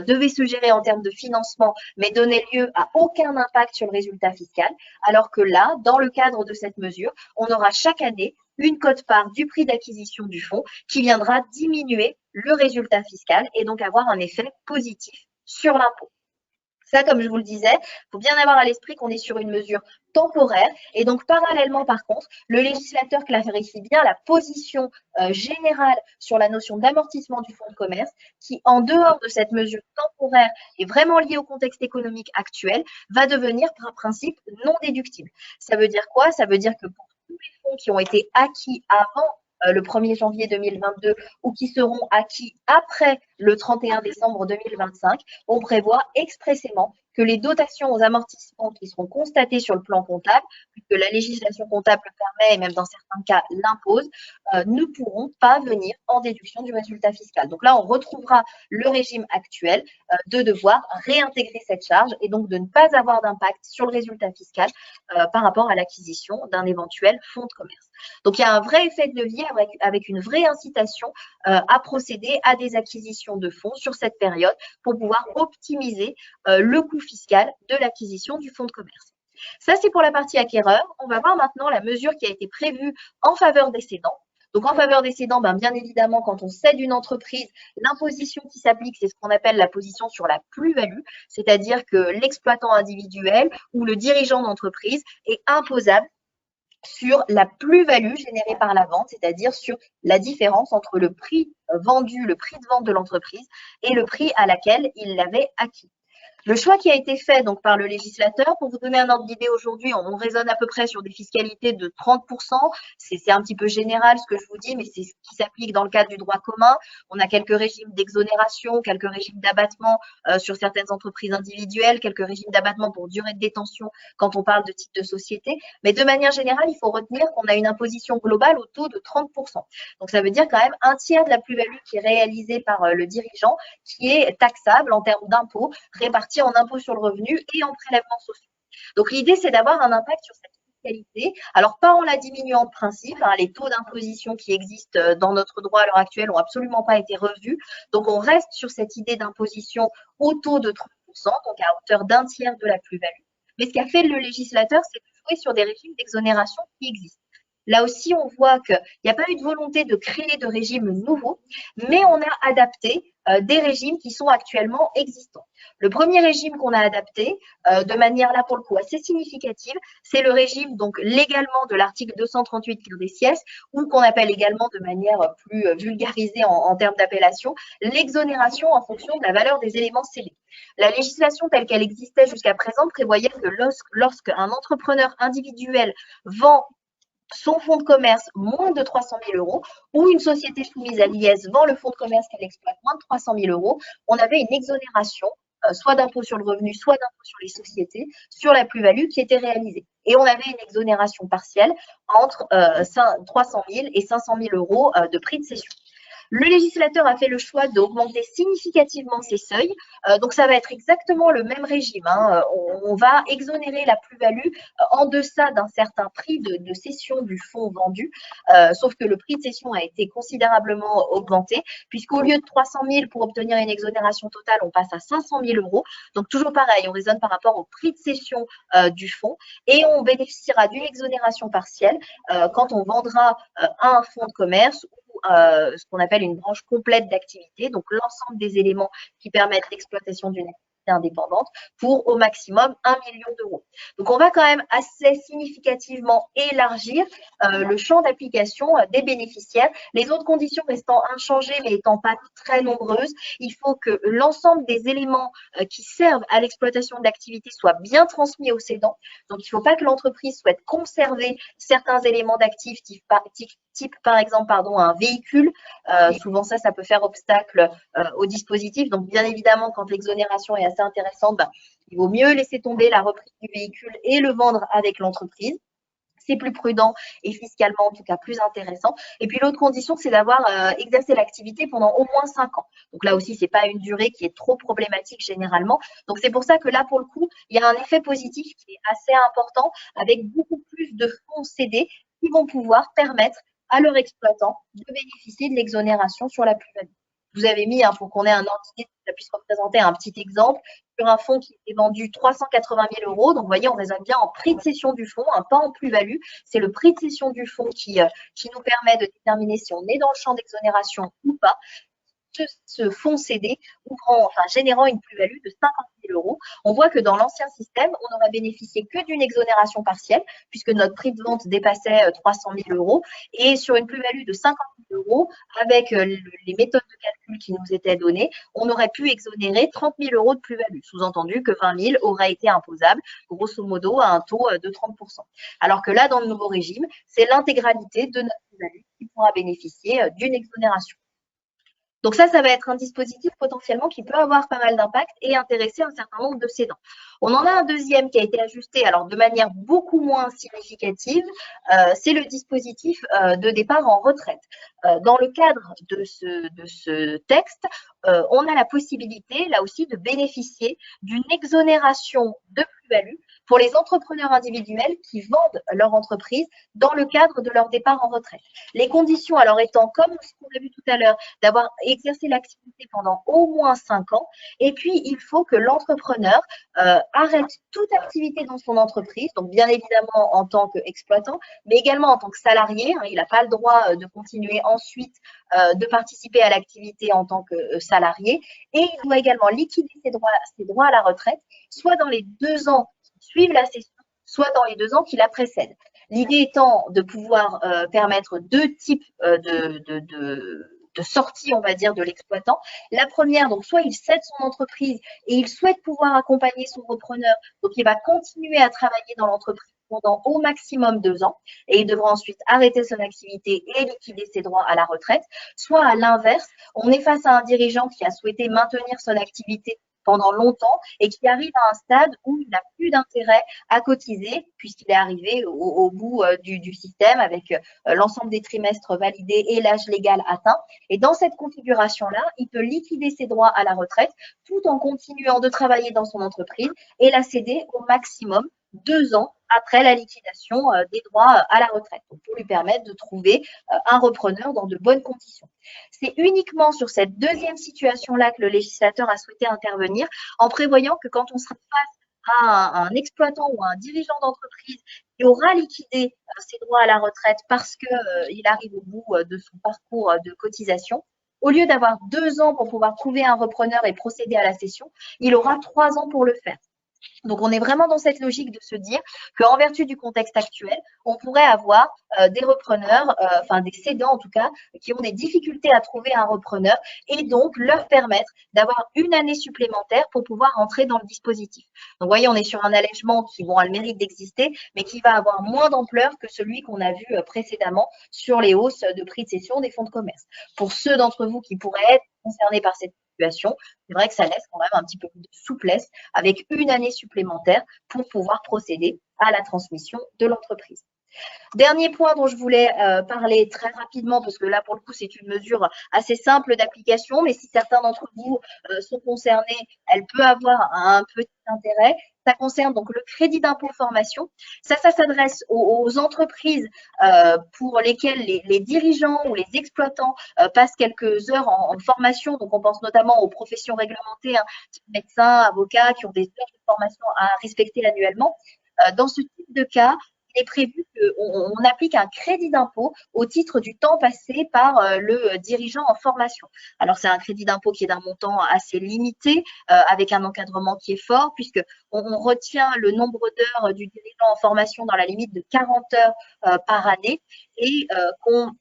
devait se gérer en termes de financement, mais donnait lieu à aucun impact sur le résultat fiscal, alors que là, dans le cadre de cette mesure, on aura chaque année une quote-part du prix d'acquisition du fonds qui viendra diminuer le résultat fiscal et donc avoir un effet positif sur l'impôt. Ça, comme je vous le disais, il faut bien avoir à l'esprit qu'on est sur une mesure temporaire. Et donc, parallèlement, par contre, le législateur clarifie bien la position générale sur la notion d'amortissement du fonds de commerce qui, en dehors de cette mesure temporaire et vraiment liée au contexte économique actuel, va devenir par principe non déductible. Ça veut dire quoi? Ça veut dire que pour tous les fonds qui ont été acquis avant le 1er janvier 2022 ou qui seront acquis après le 31 décembre 2025, on prévoit expressément que les dotations aux amortissements qui seront constatées sur le plan comptable, puisque la législation comptable le permet et même dans certains cas l'impose, ne pourront pas venir en déduction du résultat fiscal. Donc là, on retrouvera le régime actuel de devoir réintégrer cette charge et donc de ne pas avoir d'impact sur le résultat fiscal par rapport à l'acquisition d'un éventuel fonds de commerce. Donc, il y a un vrai effet de levier avec une vraie incitation à procéder à des acquisitions de fonds sur cette période pour pouvoir optimiser le coût fiscal de l'acquisition du fonds de commerce. Ça, c'est pour la partie acquéreur. On va voir maintenant la mesure qui a été prévue en faveur des cédants. Donc, en faveur des cédants, bien évidemment, quand on cède une entreprise, l'imposition qui s'applique, c'est ce qu'on appelle la position sur la plus-value, c'est-à-dire que l'exploitant individuel ou le dirigeant d'entreprise est imposable sur la plus-value générée par la vente, c'est-à-dire sur la différence entre le prix vendu, le prix de vente de l'entreprise et le prix à laquelle il l'avait acquis. Le choix qui a été fait donc par le législateur, pour vous donner un ordre d'idée aujourd'hui, on raisonne à peu près sur des fiscalités de 30%. C'est un petit peu général ce que je vous dis, mais c'est ce qui s'applique dans le cadre du droit commun. On a quelques régimes d'exonération, quelques régimes d'abattement sur certaines entreprises individuelles, quelques régimes d'abattement pour durée de détention quand on parle de type de société. Mais de manière générale, il faut retenir qu'on a une imposition globale au taux de 30%. Donc ça veut dire quand même un tiers de la plus-value qui est réalisée par le dirigeant qui est taxable en termes d'impôts répartis en impôt sur le revenu et en prélèvements sociaux. Donc, l'idée, c'est d'avoir un impact sur cette fiscalité. Alors, pas en la diminuant de principe. Les taux d'imposition qui existent dans notre droit à l'heure actuelle n'ont absolument pas été revus. Donc, on reste sur cette idée d'imposition au taux de 30%, donc à hauteur d'un tiers de la plus-value. Mais ce qu'a fait le législateur, c'est de jouer sur des régimes d'exonération qui existent. Là aussi, on voit qu'il n'y a pas eu de volonté de créer de régimes nouveaux, mais on a adapté des régimes qui sont actuellement existants. Le premier régime qu'on a adapté, de manière là pour le coup assez significative, c'est le régime donc légalement de l'article 238 quindecies, ou qu'on appelle également de manière plus vulgarisée en termes d'appellation, l'exonération en fonction de la valeur des éléments scellés. La législation telle qu'elle existait jusqu'à présent prévoyait que lorsqu'un entrepreneur individuel vend son fonds de commerce moins de 300 000 euros ou une société soumise à l'IS vend le fonds de commerce qu'elle exploite moins de 300 000 euros, on avait une exonération, soit d'impôt sur le revenu, soit d'impôt sur les sociétés, sur la plus-value qui était réalisée. Et on avait une exonération partielle entre 300 000 et 500 000 euros de prix de cession. Le législateur a fait le choix d'augmenter significativement ces seuils. Donc, ça va être exactement le même régime. On va exonérer la plus-value en deçà d'un certain prix de cession du fonds vendu. Sauf que le prix de cession a été considérablement augmenté, puisqu'au lieu de 300 000 pour obtenir une exonération totale, on passe à 500 000 euros. Donc, toujours pareil, on raisonne par rapport au prix de cession du fonds et on bénéficiera d'une exonération partielle quand on vendra un fonds de commerce ce qu'on appelle une branche complète d'activité, donc l'ensemble des éléments qui permettent l'exploitation d'une activité indépendante pour au maximum 1 million d'euros. Donc, on va quand même assez significativement élargir le champ d'application des bénéficiaires. Les autres conditions restant inchangées mais étant pas très nombreuses, il faut que l'ensemble des éléments qui servent à l'exploitation de l'activité soient bien transmis aux cédants. Donc, il ne faut pas que l'entreprise souhaite conserver certains éléments d'actifs type par exemple un véhicule. Souvent ça peut faire obstacle au dispositif. Donc bien évidemment, quand l'exonération est assez intéressante, il vaut mieux laisser tomber la reprise du véhicule et le vendre avec l'entreprise. C'est plus prudent et fiscalement en tout cas plus intéressant. Et puis l'autre condition, c'est d'avoir exercé l'activité pendant au moins 5 ans. Donc là aussi, ce n'est pas une durée qui est trop problématique généralement. Donc c'est pour ça que là, pour le coup, il y a un effet positif qui est assez important avec beaucoup plus de fonds cédés qui vont pouvoir permettre à leur exploitant de bénéficier de l'exonération sur la plus-value. Vous avez mis, pour qu'on ait un ordre d'idée, que ça puisse représenter un petit exemple, sur un fonds qui est vendu 380 000 euros. Donc, vous voyez, on raisonne bien en prix de cession du fonds, pas en plus-value. C'est le prix de cession du fonds qui nous permet de déterminer si on est dans le champ d'exonération ou pas. Ce fonds cédé générant une plus-value de 50 000 euros. On voit que dans l'ancien système, on n'aurait bénéficié que d'une exonération partielle, puisque notre prix de vente dépassait 300 000 euros. Et sur une plus-value de 50 000 euros, avec les méthodes de calcul qui nous étaient données, on aurait pu exonérer 30 000 euros de plus-value. Sous-entendu que 20 000 aurait été imposable, grosso modo, à un taux de 30%. Alors que là, dans le nouveau régime, c'est l'intégralité de notre plus-value qui pourra bénéficier d'une exonération. Donc ça va être un dispositif potentiellement qui peut avoir pas mal d'impact et intéresser un certain nombre de cédants. On en a un deuxième qui a été ajusté, alors de manière beaucoup moins significative, c'est le dispositif de départ en retraite. Dans le cadre de ce texte, on a la possibilité, là aussi, de bénéficier d'une exonération de plus-value pour les entrepreneurs individuels qui vendent leur entreprise dans le cadre de leur départ en retraite. Les conditions, alors étant, comme ce qu'on a vu tout à l'heure, d'avoir exercé l'activité pendant au moins 5 ans, et puis il faut que l'entrepreneur arrête toute activité dans son entreprise, donc bien évidemment en tant qu'exploitant, mais également en tant que salarié. Il n'a pas le droit de continuer ensuite de participer à l'activité en tant que salarié, et il doit également liquider ses droits à la retraite, soit dans les 2 ans suivent la cession, soit dans les 2 ans qui la précèdent. L'idée étant de pouvoir permettre 2 types de sortie, on va dire, de l'exploitant. La première, donc soit il cède son entreprise et il souhaite pouvoir accompagner son repreneur, donc il va continuer à travailler dans l'entreprise pendant au maximum 2 ans et il devra ensuite arrêter son activité et liquider ses droits à la retraite. Soit à l'inverse, on est face à un dirigeant qui a souhaité maintenir son activité pendant longtemps et qui arrive à un stade où il n'a plus d'intérêt à cotiser puisqu'il est arrivé au bout du système avec l'ensemble des trimestres validés et l'âge légal atteint. Et dans cette configuration-là, il peut liquider ses droits à la retraite tout en continuant de travailler dans son entreprise et la céder au maximum 2 ans après la liquidation des droits à la retraite, donc pour lui permettre de trouver un repreneur dans de bonnes conditions. C'est uniquement sur cette deuxième situation-là que le législateur a souhaité intervenir, en prévoyant que quand on sera face à un exploitant ou à un dirigeant d'entreprise qui aura liquidé ses droits à la retraite parce qu'il arrive au bout de son parcours de cotisation, au lieu d'avoir 2 ans pour pouvoir trouver un repreneur et procéder à la cession, il aura 3 ans pour le faire. Donc, on est vraiment dans cette logique de se dire qu'en vertu du contexte actuel, on pourrait avoir des repreneurs, enfin des cédants en tout cas, qui ont des difficultés à trouver un repreneur et donc leur permettre d'avoir une année supplémentaire pour pouvoir entrer dans le dispositif. Donc, vous voyez, on est sur un allègement qui a le mérite d'exister, mais qui va avoir moins d'ampleur que celui qu'on a vu précédemment sur les hausses de prix de cession des fonds de commerce. Pour ceux d'entre vous qui pourraient être concernés par cette situation, c'est vrai que ça laisse quand même un petit peu de souplesse avec une année supplémentaire pour pouvoir procéder à la transmission de l'entreprise. Dernier point dont je voulais parler très rapidement, parce que là, pour le coup, c'est une mesure assez simple d'application, mais si certains d'entre vous sont concernés, elle peut avoir un petit intérêt. Ça concerne donc le crédit d'impôt formation. Ça s'adresse aux entreprises pour lesquelles les dirigeants ou les exploitants passent quelques heures en formation. Donc, on pense notamment aux professions réglementées, médecins, avocats, qui ont des heures de formation à respecter annuellement. Dans ce type de cas, il est prévu qu'on applique un crédit d'impôt au titre du temps passé par le dirigeant en formation. Alors, c'est un crédit d'impôt qui est d'un montant assez limité, avec un encadrement qui est fort, puisqu'on retient le nombre d'heures du dirigeant en formation dans la limite de 40 heures par année et qu'on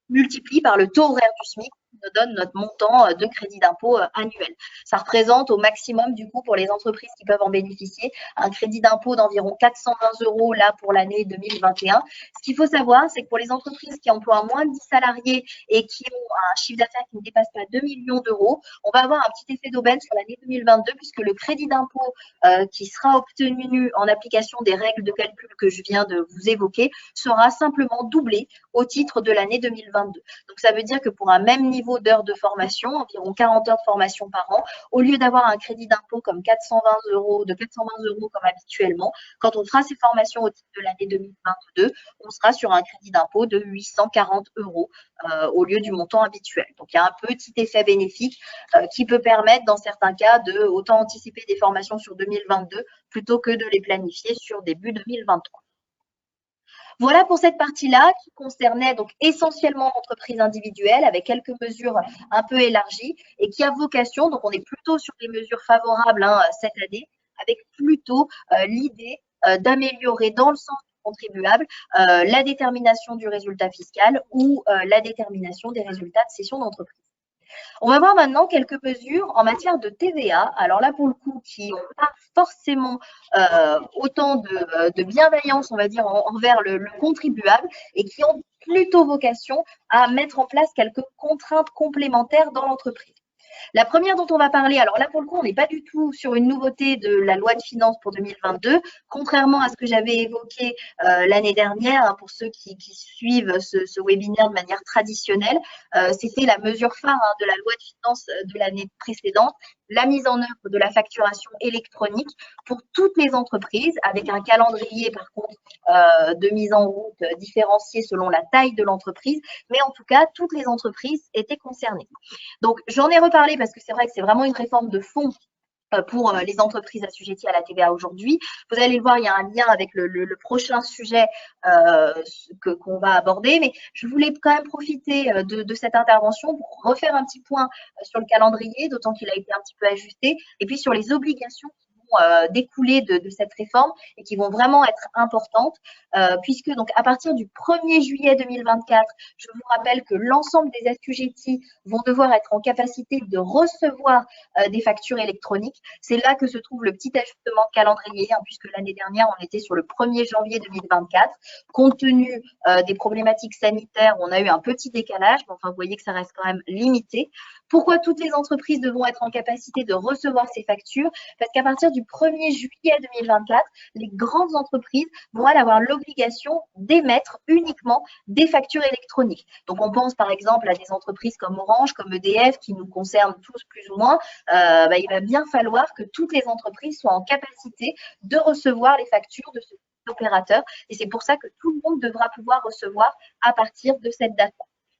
multiplie par le taux horaire du SMIC qui nous donne notre montant de crédit d'impôt annuel. Ça représente au maximum, du coup, pour les entreprises qui peuvent en bénéficier, un crédit d'impôt d'environ 420 € là pour l'année 2021. Ce qu'il faut savoir, c'est que pour les entreprises qui emploient moins de 10 salariés et qui ont un chiffre d'affaires qui ne dépasse pas 2 millions d'euros, on va avoir un petit effet d'aubaine sur l'année 2022 puisque le crédit d'impôt qui sera obtenu en application des règles de calcul que je viens de vous évoquer sera simplement doublé au titre de l'année 2022. Donc, ça veut dire que pour un même niveau d'heures de formation, environ 40 heures de formation par an, au lieu d'avoir un crédit d'impôt comme 420 € comme habituellement, quand on fera ces formations au titre de l'année 2022, on sera sur un crédit d'impôt de 840 € au lieu du montant habituel. Donc, il y a un petit effet bénéfique qui peut permettre, dans certains cas, de autant anticiper des formations sur 2022 plutôt que de les planifier sur début 2023. Voilà pour cette partie-là qui concernait donc essentiellement l'entreprise individuelle avec quelques mesures un peu élargies et qui a vocation, donc on est plutôt sur des mesures favorables cette année, avec plutôt l'idée d'améliorer dans le sens du contribuable la détermination du résultat fiscal ou la détermination des résultats de cession d'entreprise. On va voir maintenant quelques mesures en matière de TVA. Alors là, pour le coup, qui n'ont pas forcément autant de bienveillance, on va dire, envers le contribuable et qui ont plutôt vocation à mettre en place quelques contraintes complémentaires dans l'entreprise. La première dont on va parler, alors là pour le coup, on n'est pas du tout sur une nouveauté de la loi de finances pour 2022, contrairement à ce que j'avais évoqué l'année dernière, hein, pour ceux qui suivent ce webinaire de manière traditionnelle, c'était la mesure phare, hein, de la loi de finances de l'année précédente, la mise en œuvre de la facturation électronique pour toutes les entreprises, avec un calendrier par contre de mise en route différencié selon la taille de l'entreprise, mais en tout cas, toutes les entreprises étaient concernées. Donc, j'en ai reparlé parce que c'est vrai que c'est vraiment une réforme de fond pour les entreprises assujetties à la TVA aujourd'hui. Vous allez le voir, il y a un lien avec le prochain sujet qu'on va aborder, mais je voulais quand même profiter de cette intervention pour refaire un petit point sur le calendrier, d'autant qu'il a été un petit peu ajusté, et puis sur les obligations qui vont découler de cette réforme et qui vont vraiment être importantes, puisque donc à partir du 1er juillet 2024, je vous rappelle que l'ensemble des assujettis vont devoir être en capacité de recevoir des factures électroniques. C'est là que se trouve le petit ajustement de calendrier, hein, puisque l'année dernière, on était sur le 1er janvier 2024. Compte tenu des problématiques sanitaires, on a eu un petit décalage, mais enfin, vous voyez que ça reste quand même limité. Pourquoi toutes les entreprises devront être en capacité de recevoir ces factures? Parce qu'à partir du 1er juillet 2024, les grandes entreprises vont avoir l'obligation d'émettre uniquement des factures électroniques. Donc, on pense par exemple à des entreprises comme Orange, comme EDF, qui nous concernent tous plus ou moins. Il va bien falloir que toutes les entreprises soient en capacité de recevoir les factures de ce opérateur. Et c'est pour ça que tout le monde devra pouvoir recevoir à partir de cette date.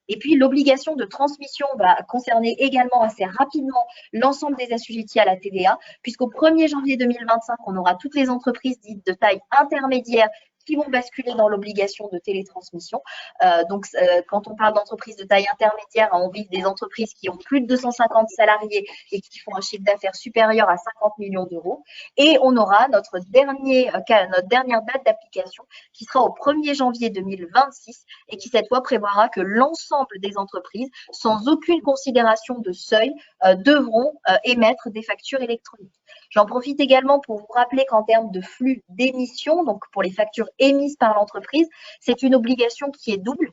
Et puis, l'obligation de transmission va concerner également assez rapidement l'ensemble des assujettis à la TVA, puisqu'au 1er janvier 2025, on aura toutes les entreprises dites de taille intermédiaire qui vont basculer dans l'obligation de télétransmission. Quand on parle d'entreprises de taille intermédiaire, on vise des entreprises qui ont plus de 250 salariés et qui font un chiffre d'affaires supérieur à 50 millions d'euros. Et on aura notre dernière date d'application qui sera au 1er janvier 2026 et qui cette fois prévoira que l'ensemble des entreprises, sans aucune considération de seuil, devront émettre des factures électroniques. J'en profite également pour vous rappeler qu'en termes de flux d'émissions, donc pour les factures émises par l'entreprise, c'est une obligation qui est double.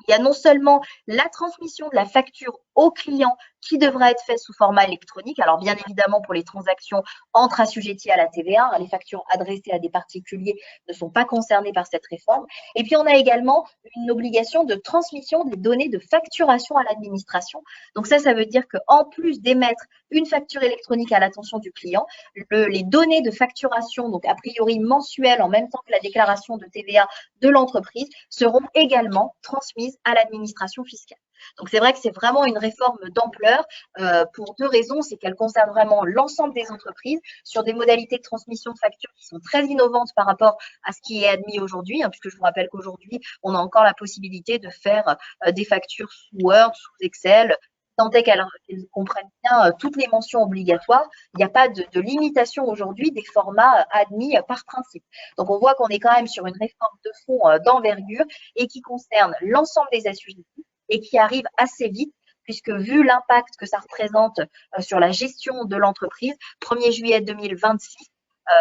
Il y a non seulement la transmission de la facture au client qui devra être faite sous format électronique, alors bien évidemment pour les transactions entre assujettis à la TVA, les factures adressées à des particuliers ne sont pas concernées par cette réforme. Et puis on a également une obligation de transmission des données de facturation à l'administration. Donc ça veut dire qu'en plus d'émettre une facture électronique à l'attention du client, les données de facturation, donc a priori mensuelles en même temps que la déclaration de TVA de l'entreprise, seront également transmises à l'administration fiscale. Donc, c'est vrai que c'est vraiment une réforme d'ampleur pour deux raisons. C'est qu'elle concerne vraiment l'ensemble des entreprises sur des modalités de transmission de factures qui sont très innovantes par rapport à ce qui est admis aujourd'hui, hein, puisque je vous rappelle qu'aujourd'hui, on a encore la possibilité de faire des factures sous Word, sous Excel, tant est qu'elles comprennent bien toutes les mentions obligatoires. Il n'y a pas de limitation aujourd'hui des formats admis par principe. Donc, on voit qu'on est quand même sur une réforme de fond d'envergure et qui concerne l'ensemble des assujettis et qui arrive assez vite, puisque vu l'impact que ça représente sur la gestion de l'entreprise, 1er juillet 2026,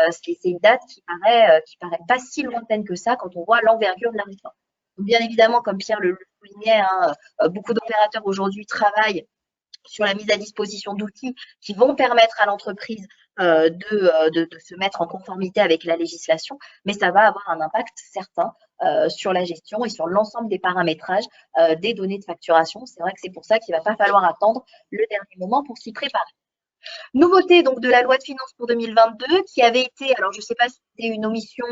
c'est une date qui paraît pas si lointaine que ça quand on voit l'envergure de la réforme. Donc, bien évidemment, comme Pierre le soulignait, beaucoup d'opérateurs aujourd'hui travaillent sur la mise à disposition d'outils qui vont permettre à l'entreprise de se mettre en conformité avec la législation, mais ça va avoir un impact certain sur la gestion et sur l'ensemble des paramétrages des données de facturation. C'est vrai que c'est pour ça qu'il ne va pas falloir attendre le dernier moment pour s'y préparer. Nouveauté donc de la loi de finances pour 2022 qui avait été, alors je ne sais pas si c'était une omission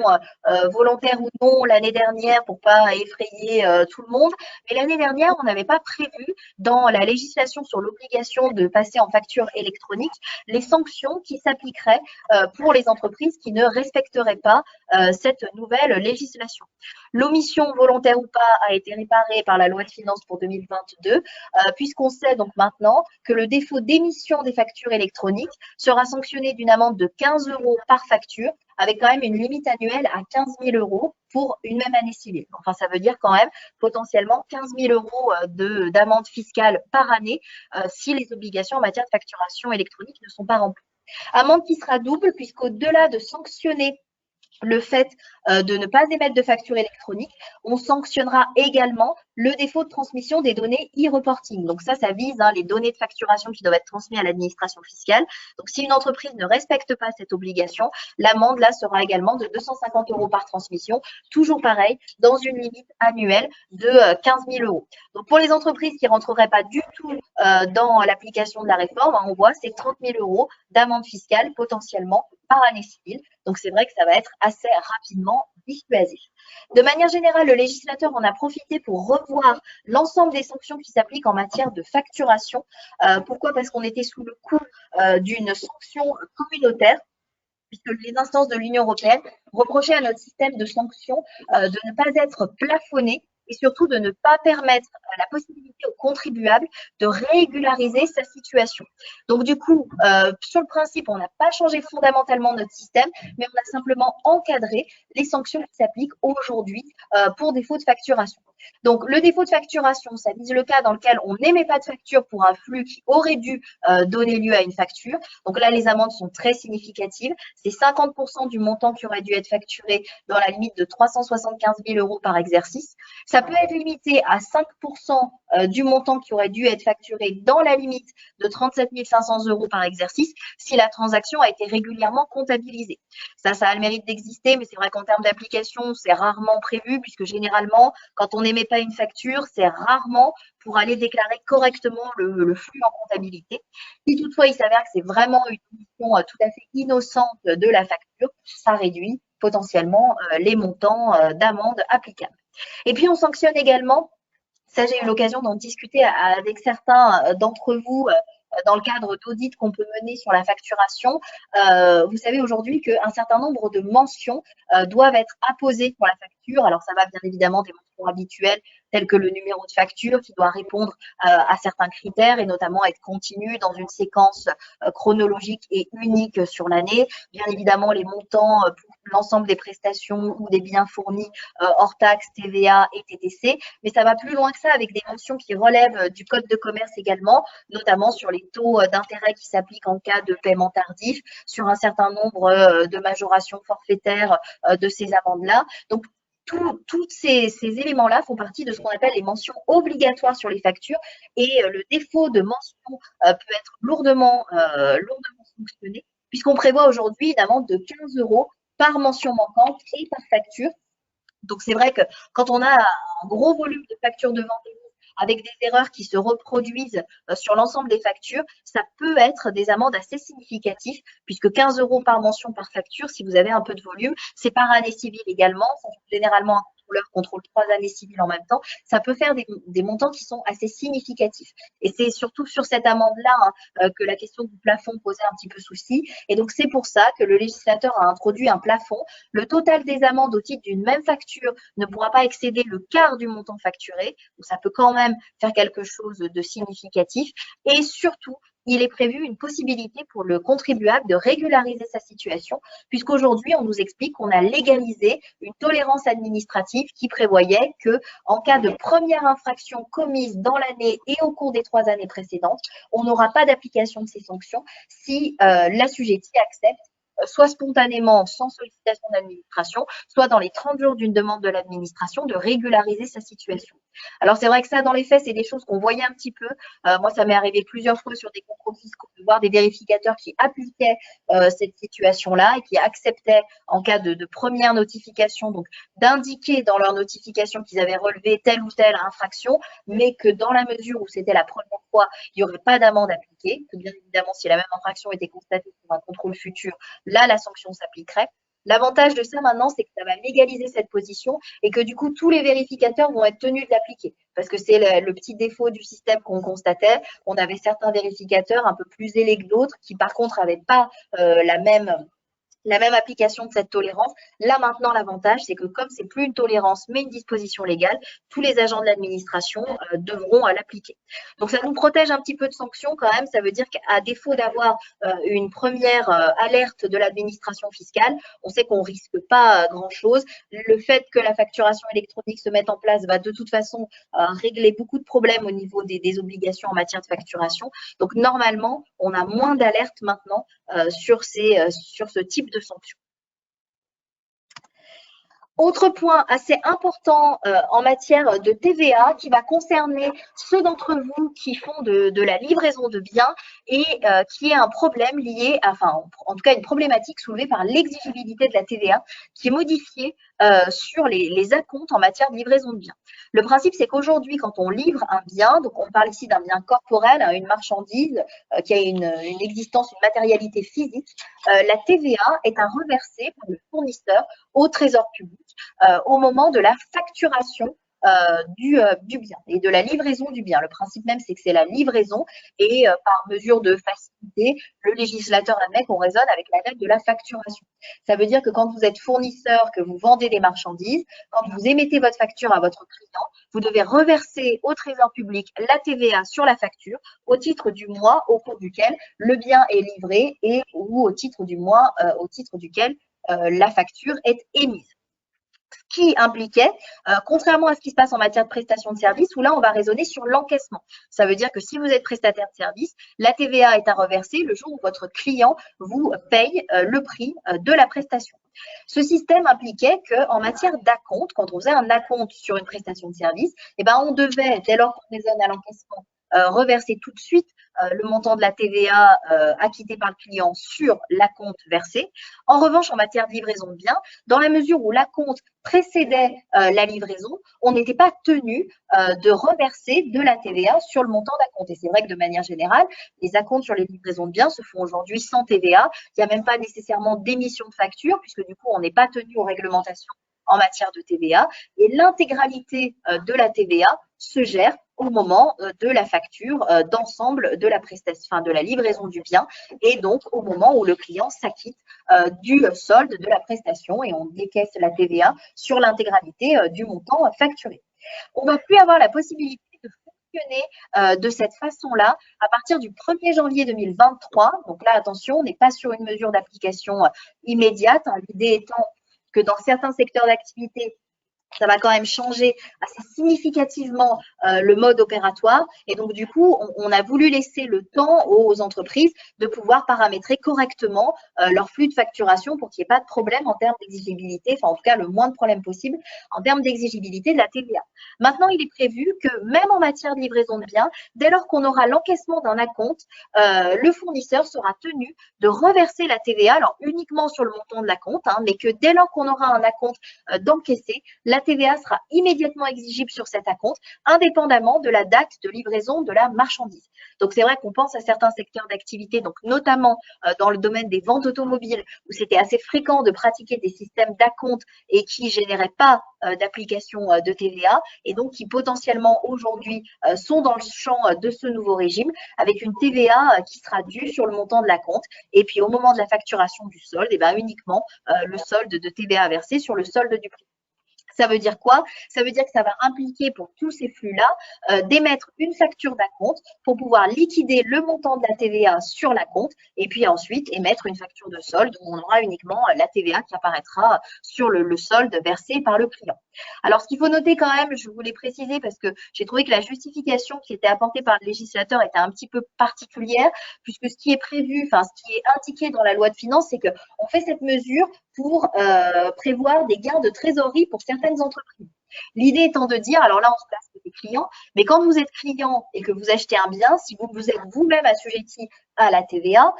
volontaire ou non l'année dernière pour pas effrayer tout le monde, mais l'année dernière on n'avait pas prévu dans la législation sur l'obligation de passer en facture électronique les sanctions qui s'appliqueraient pour les entreprises qui ne respecteraient pas cette nouvelle législation. L'omission volontaire ou pas a été réparée par la loi de finances pour 2022 puisqu'on sait donc maintenant que le défaut d'émission des factures électroniques sera sanctionné d'une amende de 15 € par facture, avec quand même une limite annuelle à 15 000 € pour une même année civile. Enfin, ça veut dire quand même potentiellement 15 000 € d'amende fiscale par année si les obligations en matière de facturation électronique ne sont pas remplies. Amende qui sera double puisqu'au-delà de sanctionner le fait de ne pas émettre de facture électronique, on sanctionnera également le défaut de transmission des données e-reporting. Donc ça vise les données de facturation qui doivent être transmises à l'administration fiscale. Donc si une entreprise ne respecte pas cette obligation, l'amende là sera également de 250 € par transmission, toujours pareil, dans une limite annuelle de 15 000 €. Donc pour les entreprises qui ne rentreraient pas du tout dans l'application de la réforme, on voit c'est 30 000 € d'amende fiscale potentiellement par année civile. Donc c'est vrai que ça va être assez rapidement dissuasif. De manière générale, le législateur en a profité pour revoir l'ensemble des sanctions qui s'appliquent en matière de facturation. Pourquoi? Parce qu'on était sous le coup d'une sanction communautaire, puisque les instances de l'Union européenne reprochaient à notre système de sanctions de ne pas être plafonné et surtout de ne pas permettre la possibilité aux contribuables de régulariser sa situation. Donc du coup, sur le principe, on n'a pas changé fondamentalement notre système, mais on a simplement encadré les sanctions qui s'appliquent aujourd'hui pour défaut de facturation. Donc, le défaut de facturation, ça vise le cas dans lequel on n'émet pas de facture pour un flux qui aurait dû donner lieu à une facture. Donc là, les amendes sont très significatives. C'est 50% du montant qui aurait dû être facturé dans la limite de 375 000 € par exercice. Ça peut être limité à 5% du montant qui aurait dû être facturé dans la limite de 37 500 € par exercice si la transaction a été régulièrement comptabilisée. Ça a le mérite d'exister, mais c'est vrai qu'en termes d'application, c'est rarement prévu puisque généralement, quand on n'émet pas une facture, c'est rarement pour aller déclarer correctement le flux en comptabilité. Si toutefois il s'avère que c'est vraiment une mission tout à fait innocente de la facture, ça réduit potentiellement les montants d'amende applicables. Et puis on sanctionne également, ça j'ai eu l'occasion d'en discuter avec certains d'entre vous dans le cadre d'audits qu'on peut mener sur la facturation. Vous savez aujourd'hui qu'un certain nombre de mentions doivent être apposées pour la facture. Alors ça va bien évidemment des mentions habituelles telles que le numéro de facture qui doit répondre à certains critères et notamment être continu dans une séquence chronologique et unique sur l'année. Bien évidemment les montants pour l'ensemble des prestations ou des biens fournis hors taxes, TVA et TTC. Mais ça va plus loin que ça avec des mentions qui relèvent du code de commerce également, notamment sur les taux d'intérêt qui s'appliquent en cas de paiement tardif, sur un certain nombre de majorations forfaitaires de ces amendes-là. Donc, tous ces éléments-là font partie de ce qu'on appelle les mentions obligatoires sur les factures et le défaut de mention peut être lourdement sanctionné puisqu'on prévoit aujourd'hui une amende de 15 € par mention manquante et par facture. Donc, c'est vrai que quand on a un gros volume de factures de vente avec des erreurs qui se reproduisent sur l'ensemble des factures, ça peut être des amendes assez significatives, puisque 15 € par mention par facture, si vous avez un peu de volume, c'est par année civile également, généralement un contrôleur contrôle 3 années civiles en même temps, ça peut faire des montants qui sont assez significatifs. Et c'est surtout sur cette amende-là que la question du plafond posait un petit peu souci. Et donc, c'est pour ça que le législateur a introduit un plafond. Le total des amendes au titre d'une même facture ne pourra pas excéder le quart du montant facturé. Donc, ça peut quand même faire quelque chose de significatif. Et surtout, il est prévu une possibilité pour le contribuable de régulariser sa situation, puisqu'aujourd'hui, on nous explique qu'on a légalisé une tolérance administrative qui prévoyait que, en cas de première infraction commise dans l'année et au cours des 3 années précédentes, on n'aura pas d'application de ces sanctions si l'assujetti accepte soit spontanément, sans sollicitation d'administration, soit dans les 30 jours d'une demande de l'administration, de régulariser sa situation. Alors, c'est vrai que ça, dans les faits, c'est des choses qu'on voyait un petit peu. Moi, ça m'est arrivé plusieurs fois sur des contrôles fiscaux de voir des vérificateurs qui appliquaient cette situation-là et qui acceptaient, en cas de première notification, donc d'indiquer dans leur notification qu'ils avaient relevé telle ou telle infraction, mais que dans la mesure où c'était la première fois, il n'y aurait pas d'amende appliquée, que bien évidemment, si la même infraction était constatée pour un contrôle futur, là, la sanction s'appliquerait. L'avantage de ça maintenant, c'est que ça va légaliser cette position et que du coup, tous les vérificateurs vont être tenus de l'appliquer. Parce que c'est le petit défaut du système qu'on constatait. On avait certains vérificateurs un peu plus zélés que d'autres qui, par contre, n'avaient pas la même application de cette tolérance. Là, maintenant, l'avantage, c'est que comme c'est plus une tolérance, mais une disposition légale, tous les agents de l'administration devront l'appliquer. Donc, ça nous protège un petit peu de sanctions quand même. Ça veut dire qu'à défaut d'avoir une première alerte de l'administration fiscale, on sait qu'on risque pas grand-chose. Le fait que la facturation électronique se mette en place va de toute façon régler beaucoup de problèmes au niveau des obligations en matière de facturation. Donc, normalement, on a moins d'alertes maintenant sur ce type de sanctions. Autre point assez important en matière de TVA qui va concerner ceux d'entre vous qui font de la livraison de biens et qui est un problème lié, enfin en tout cas une problématique soulevée par l'exigibilité de la TVA qui est modifiée sur les acomptes en matière de livraison de biens. Le principe, c'est qu'aujourd'hui, quand on livre un bien, donc on parle ici d'un bien corporel, hein, une marchandise qui a une existence, une matérialité physique, la TVA est à reverser par le fournisseur au trésor public au moment de la facturation du bien et de la livraison du bien. Le principe même, c'est que c'est la livraison et par mesure de facilité, le législateur admet qu'on raisonne avec la date de la facturation. Ça veut dire que quand vous êtes fournisseur, que vous vendez des marchandises, quand vous émettez votre facture à votre client, vous devez reverser au trésor public la TVA sur la facture au titre du mois au cours duquel le bien est livré et ou au titre du mois au titre duquel la facture est émise. Qui impliquait, contrairement à ce qui se passe en matière de prestation de service, où là, on va raisonner sur l'encaissement. Ça veut dire que si vous êtes prestataire de service, la TVA est à reverser le jour où votre client vous paye le prix de la prestation. Ce système impliquait qu'en matière d'acompte, quand on faisait un acompte sur une prestation de service, eh ben, on devait, dès lors qu'on raisonne à l'encaissement, reverser tout de suite le montant de la TVA acquitté par le client sur l'acompte versé. En revanche, en matière de livraison de biens, dans la mesure où l'acompte précédait la livraison, on n'était pas tenu de reverser de la TVA sur le montant d'acompte. Et c'est vrai que de manière générale, les acomptes sur les livraisons de biens se font aujourd'hui sans TVA. Il n'y a même pas nécessairement d'émission de facture, puisque du coup, on n'est pas tenu aux réglementations en matière de TVA. Et l'intégralité de la TVA se gère au moment de la facture d'ensemble de la prestation, enfin de la livraison du bien, et donc au moment où le client s'acquitte du solde de la prestation et on décaisse la TVA sur l'intégralité du montant facturé. On ne va plus avoir la possibilité de fonctionner de cette façon-là à partir du 1er janvier 2023. Donc là, attention, on n'est pas sur une mesure d'application immédiate. Hein. L'idée étant que dans certains secteurs d'activité, ça va quand même changer assez significativement le mode opératoire. Et donc, du coup, on a voulu laisser le temps aux entreprises de pouvoir paramétrer correctement leur flux de facturation pour qu'il n'y ait pas de problème en termes d'exigibilité, enfin, en tout cas, le moins de problèmes possible en termes d'exigibilité de la TVA. Maintenant, il est prévu que même en matière de livraison de biens, dès lors qu'on aura l'encaissement d'un acompte, le fournisseur sera tenu de reverser la TVA, alors uniquement sur le montant de l'acompte, hein, mais que dès lors qu'on aura un acompte d'encaisser, la TVA sera immédiatement exigible sur cet acompte, indépendamment de la date de livraison de la marchandise. Donc, c'est vrai qu'on pense à certains secteurs d'activité, donc notamment dans le domaine des ventes automobiles, où c'était assez fréquent de pratiquer des systèmes d'acompte et qui ne généraient pas d'application de TVA, et donc qui potentiellement aujourd'hui sont dans le champ de ce nouveau régime, avec une TVA qui sera due sur le montant de l'acompte, et puis au moment de la facturation du solde, et bien uniquement le solde de TVA versé sur le solde du prix. Ça veut dire quoi? Ça veut dire que ça va impliquer pour tous ces flux-là d'émettre une facture d'acompte pour pouvoir liquider le montant de la TVA sur l'acompte et puis ensuite émettre une facture de solde où on aura uniquement la TVA qui apparaîtra sur le solde versé par le client. Alors, ce qu'il faut noter quand même, je voulais préciser parce que j'ai trouvé que la justification qui était apportée par le législateur était un petit peu particulière puisque ce qui est prévu, enfin, ce qui est indiqué dans la loi de finances, c'est qu'on fait cette mesure pour prévoir des gains de trésorerie pour certaines entreprises. L'idée étant de dire, alors là, on se place côté client, mais quand vous êtes client et que vous achetez un bien, si vous êtes vous-même assujetti à la TVA,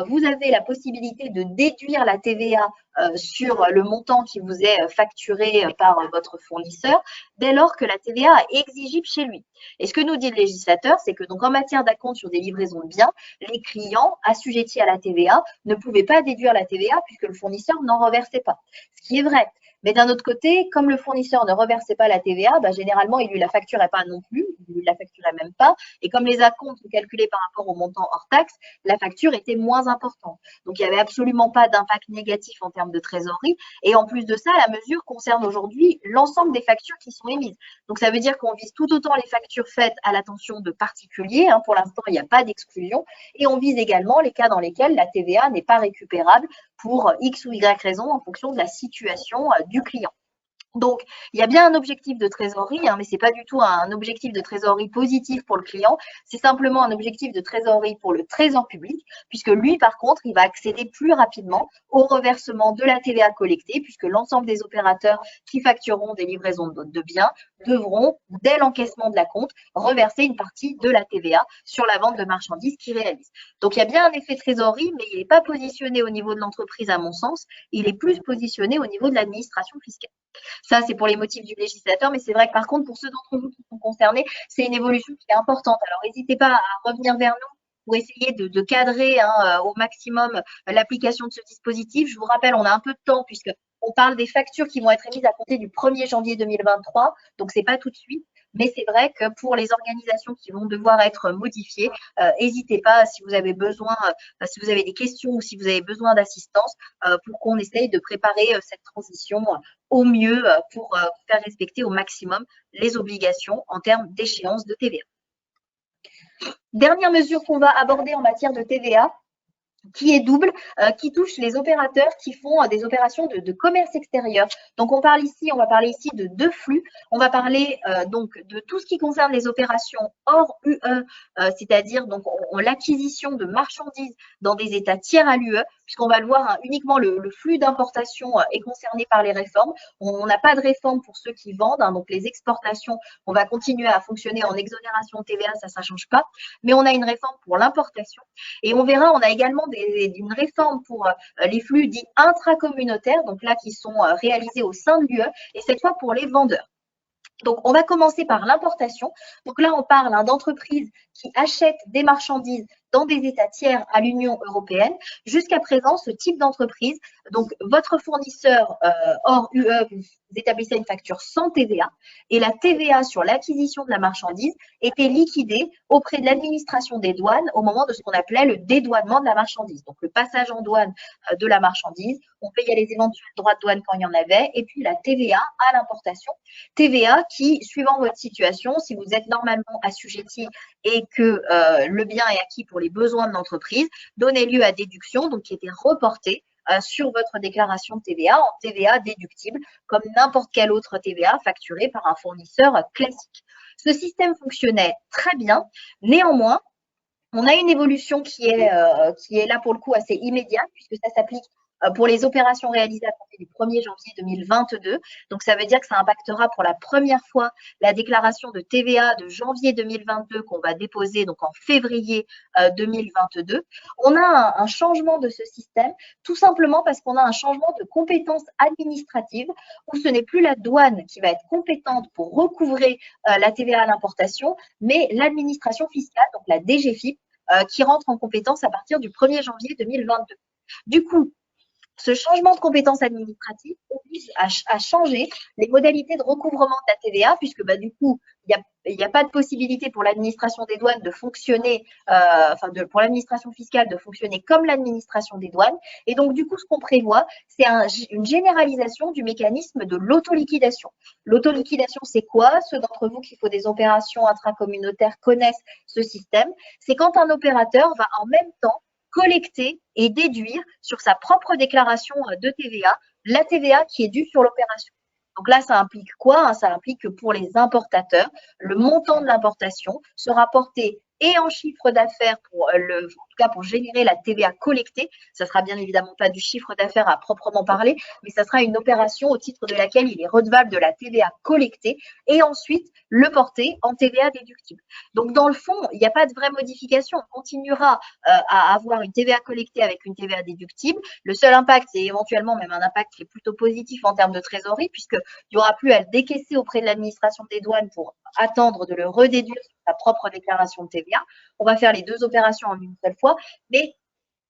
vous avez la possibilité de déduire la TVA sur le montant qui vous est facturé par votre fournisseur dès lors que la TVA est exigible chez lui. Et ce que nous dit le législateur, c'est que donc en matière d'acompte sur des livraisons de biens, les clients assujettis à la TVA ne pouvaient pas déduire la TVA puisque le fournisseur n'en reversait pas. Ce qui est vrai. Mais d'un autre côté, comme le fournisseur ne reversait pas la TVA, bah, généralement, il ne lui la facturait pas non plus, il ne lui la facturait même pas. Et comme les acomptes sont calculés par rapport au montant hors taxe, la facture était moins importante. Donc, il n'y avait absolument pas d'impact négatif en termes de trésorerie. Et en plus de ça, la mesure concerne aujourd'hui l'ensemble des factures qui sont émises. Donc, ça veut dire qu'on vise tout autant les factures faites à l'attention de particuliers. Hein, pour l'instant, il n'y a pas d'exclusion. Et on vise également les cas dans lesquels la TVA n'est pas récupérable pour X ou Y raison en fonction de la situation du client. Donc, il y a bien un objectif de trésorerie, hein, mais ce n'est pas du tout un objectif de trésorerie positif pour le client, c'est simplement un objectif de trésorerie pour le trésor public, puisque lui, par contre, il va accéder plus rapidement au reversement de la TVA collectée, puisque l'ensemble des opérateurs qui factureront des livraisons de biens devront, dès l'encaissement de la compte, reverser une partie de la TVA sur la vente de marchandises qu'ils réalisent. Donc, il y a bien un effet trésorerie, mais il n'est pas positionné au niveau de l'entreprise, à mon sens, il est plus positionné au niveau de l'administration fiscale. Ça, c'est pour les motifs du législateur, mais c'est vrai que par contre, pour ceux d'entre vous qui sont concernés, c'est une évolution qui est importante. Alors, n'hésitez pas à revenir vers nous pour essayer de cadrer au maximum l'application de ce dispositif. Je vous rappelle, on a un peu de temps puisque on parle des factures qui vont être émises à compter du 1er janvier 2023, donc c'est pas tout de suite. Mais c'est vrai que pour les organisations qui vont devoir être modifiées, n'hésitez pas si vous avez besoin, si vous avez des questions ou si vous avez besoin d'assistance pour qu'on essaye de préparer cette transition au mieux pour faire respecter au maximum les obligations en termes d'échéance de TVA. Dernière mesure qu'on va aborder en matière de TVA, qui est double, qui touche les opérateurs qui font des opérations de commerce extérieur. Donc, on va parler ici de deux flux. On va parler donc de tout ce qui concerne les opérations hors UE, c'est-à-dire donc l'acquisition de marchandises dans des États tiers à l'UE, puisqu'on va le voir, hein, uniquement le flux d'importation est concerné par les réformes. On n'a pas de réforme pour ceux qui vendent, hein, donc les exportations, on va continuer à fonctionner en exonération de TVA, ça ne change pas, mais on a une réforme pour l'importation. Et on verra, on a également une réforme pour les flux dits intracommunautaires, donc là qui sont réalisés au sein de l'UE, et cette fois pour les vendeurs. Donc, on va commencer par l'importation. Donc là, on parle d'entreprises qui achètent des marchandises dans des États tiers à l'Union européenne. Jusqu'à présent, ce type d'entreprise, donc votre fournisseur hors UE, vous établissez une facture sans TVA et la TVA sur l'acquisition de la marchandise était liquidée auprès de l'administration des douanes au moment de ce qu'on appelait le dédouanement de la marchandise. Donc, le passage en douane de la marchandise, on payait les éventuels droits de douane quand il y en avait et puis la TVA à l'importation. TVA qui, suivant votre situation, si vous êtes normalement assujetti et que le bien est acquis pour les besoins de l'entreprise, donnait lieu à déduction, donc qui était reportée sur votre déclaration de TVA en TVA déductible, comme n'importe quelle autre TVA facturée par un fournisseur classique. Ce système fonctionnait très bien. Néanmoins, on a une évolution qui est là pour le coup assez immédiate, puisque ça s'applique pour les opérations réalisées à compter du 1er janvier 2022. Donc, ça veut dire que ça impactera pour la première fois la déclaration de TVA de janvier 2022 qu'on va déposer donc en février 2022. On a un changement de ce système, tout simplement parce qu'on a un changement de compétence administrative où ce n'est plus la douane qui va être compétente pour recouvrer la TVA à l'importation, mais l'administration fiscale, donc la DGFiP, qui rentre en compétence à partir du 1er janvier 2022. Du coup, ce changement de compétence administrative oblige à changer les modalités de recouvrement de la TVA, puisque du coup, il n'y a pas de possibilité pour l'administration des douanes de fonctionner, pour l'administration fiscale de fonctionner comme l'administration des douanes. Et donc, du coup, ce qu'on prévoit, c'est une généralisation du mécanisme de l'autoliquidation. L'autoliquidation, c'est quoi? Ceux d'entre vous qui font des opérations intracommunautaires connaissent ce système. C'est quand un opérateur va en même temps collecter et déduire sur sa propre déclaration de TVA la TVA qui est due sur l'opération. Donc là, ça implique quoi? Ça implique que pour les importateurs, le montant de l'importation sera porté et en chiffre d'affaires en tout cas pour générer la TVA collectée. Ça sera bien évidemment pas du chiffre d'affaires à proprement parler, mais ça sera une opération au titre de laquelle il est redevable de la TVA collectée et ensuite le porter en TVA déductible. Donc dans le fond, il n'y a pas de vraie modification. On continuera à avoir une TVA collectée avec une TVA déductible. Le seul impact, c'est éventuellement même un impact qui est plutôt positif en termes de trésorerie, puisqu'il n'y aura plus à le décaisser auprès de l'administration des douanes pour attendre de le redéduire sur sa propre déclaration de TVA. On va faire les deux opérations en une seule fois, mais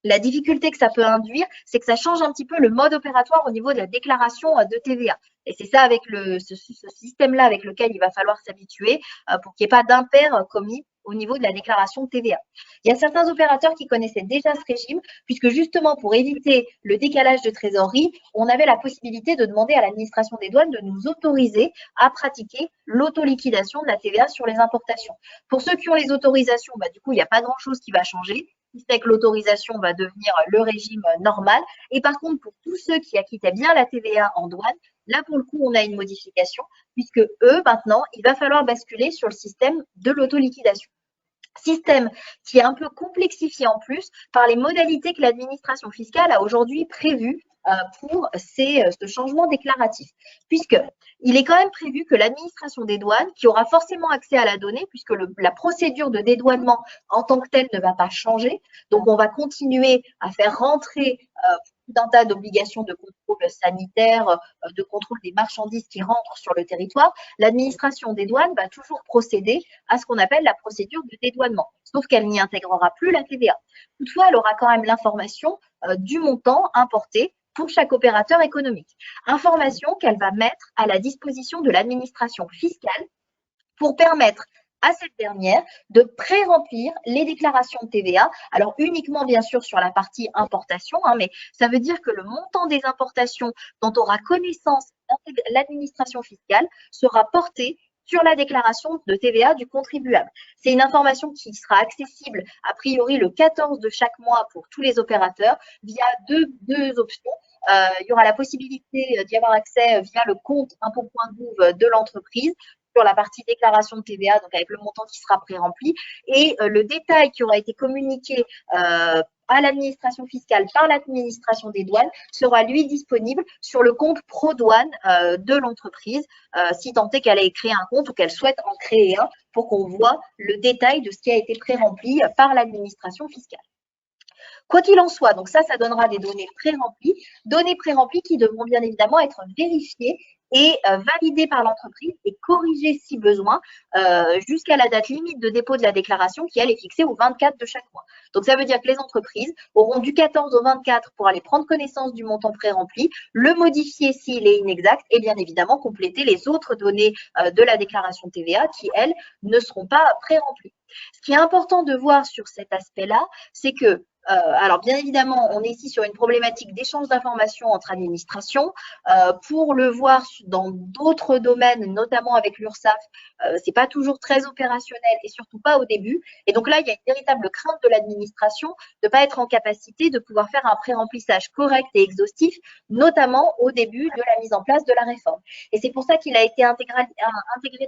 la difficulté que ça peut induire, c'est que ça change un petit peu le mode opératoire au niveau de la déclaration de TVA. Et c'est ça avec ce système-là avec lequel il va falloir s'habituer pour qu'il n'y ait pas d'impair commis au niveau de la déclaration de TVA. Il y a certains opérateurs qui connaissaient déjà ce régime, puisque justement pour éviter le décalage de trésorerie, on avait la possibilité de demander à l'administration des douanes de nous autoriser à pratiquer l'autoliquidation de la TVA sur les importations. Pour ceux qui ont les autorisations, du coup, il n'y a pas grand-chose qui va changer. C'est que l'autorisation va devenir le régime normal. Et par contre, pour tous ceux qui acquittaient bien la TVA en douane, Là, pour le coup, on a une modification puisque eux, maintenant, il va falloir basculer sur le système de l'autoliquidation. Système qui est un peu complexifié en plus par les modalités que l'administration fiscale a aujourd'hui prévues pour ce changement déclaratif. Puisqu'il est quand même prévu que l'administration des douanes, qui aura forcément accès à la donnée, puisque la procédure de dédouanement en tant que telle ne va pas changer, donc on va continuer à faire rentrer tout un tas d'obligations de contrôle sanitaire, de contrôle des marchandises qui rentrent sur le territoire, l'administration des douanes va toujours procéder à ce qu'on appelle la procédure de dédouanement, sauf qu'elle n'y intégrera plus la TVA. Toutefois, elle aura quand même l'information du montant importé pour chaque opérateur économique. Information qu'elle va mettre à la disposition de l'administration fiscale pour permettre à cette dernière de pré-remplir les déclarations de TVA. Alors uniquement bien sûr sur la partie importation, mais ça veut dire que le montant des importations dont aura connaissance l'administration fiscale sera porté sur la déclaration de TVA du contribuable. C'est une information qui sera accessible a priori le 14 de chaque mois pour tous les opérateurs via deux options. Il y aura la possibilité d'y avoir accès via le compte impôt.gouv de l'entreprise sur la partie déclaration de TVA, donc avec le montant qui sera pré-rempli, et le détail qui aura été communiqué à l'administration fiscale par l'administration des douanes sera lui disponible sur le compte ProDouane de l'entreprise, si tant est qu'elle ait créé un compte ou qu'elle souhaite en créer un pour qu'on voit le détail de ce qui a été pré-rempli par l'administration fiscale. Quoi qu'il en soit, donc ça donnera des données pré-remplies qui devront bien évidemment être vérifiées et validées par l'entreprise et corrigées si besoin jusqu'à la date limite de dépôt de la déclaration qui, elle, est fixée au 24 de chaque mois. Donc, ça veut dire que les entreprises auront du 14 au 24 pour aller prendre connaissance du montant pré-rempli, le modifier s'il est inexact et bien évidemment compléter les autres données de la déclaration TVA qui, elles, ne seront pas pré-remplies. Ce qui est important de voir sur cet aspect-là, c'est que alors, bien évidemment, on est ici sur une problématique d'échange d'informations entre administrations. Pour le voir dans d'autres domaines, notamment avec l'URSSAF, c'est pas toujours très opérationnel et surtout pas au début. Et donc là, il y a une véritable crainte de l'administration de ne pas être en capacité de pouvoir faire un pré-remplissage correct et exhaustif, notamment au début de la mise en place de la réforme. Et c'est pour ça qu'il a été intégré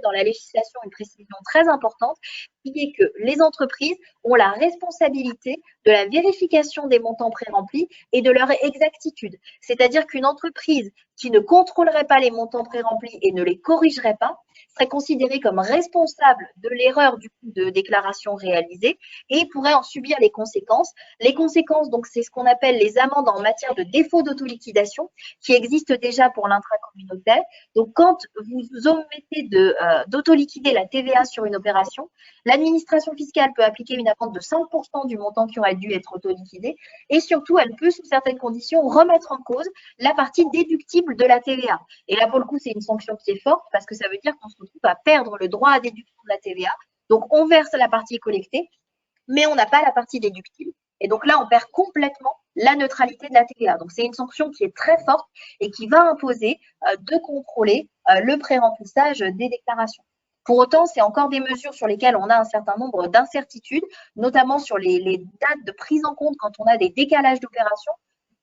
dans la législation une précision très importante, qui est que les entreprises ont la responsabilité de la vérification des montants pré-remplis et de leur exactitude. C'est-à-dire qu'une entreprise qui ne contrôlerait pas les montants pré-remplis et ne les corrigerait pas serait considérée comme responsable de l'erreur du coup de déclaration réalisée et pourrait en subir les conséquences. Les conséquences, donc, c'est ce qu'on appelle les amendes en matière de défaut d'autoliquidation qui existent déjà pour l'intracommunautaire. Donc, quand vous omettez d'autoliquider la TVA sur une opération, l'administration fiscale peut appliquer une amende de 5% du montant qui aurait dû être autoliquidé et surtout, elle peut, sous certaines conditions, remettre en cause la partie déductible de la TVA. Et là, pour le coup, c'est une sanction qui est forte parce que ça veut dire qu'on se retrouve à perdre le droit à déduction de la TVA. Donc, on verse la partie collectée, mais on n'a pas la partie déductible. Et donc là, on perd complètement la neutralité de la TVA. Donc, c'est une sanction qui est très forte et qui va imposer de contrôler le pré-remplissage des déclarations. Pour autant, c'est encore des mesures sur lesquelles on a un certain nombre d'incertitudes, notamment sur les dates de prise en compte quand on a des décalages d'opérations.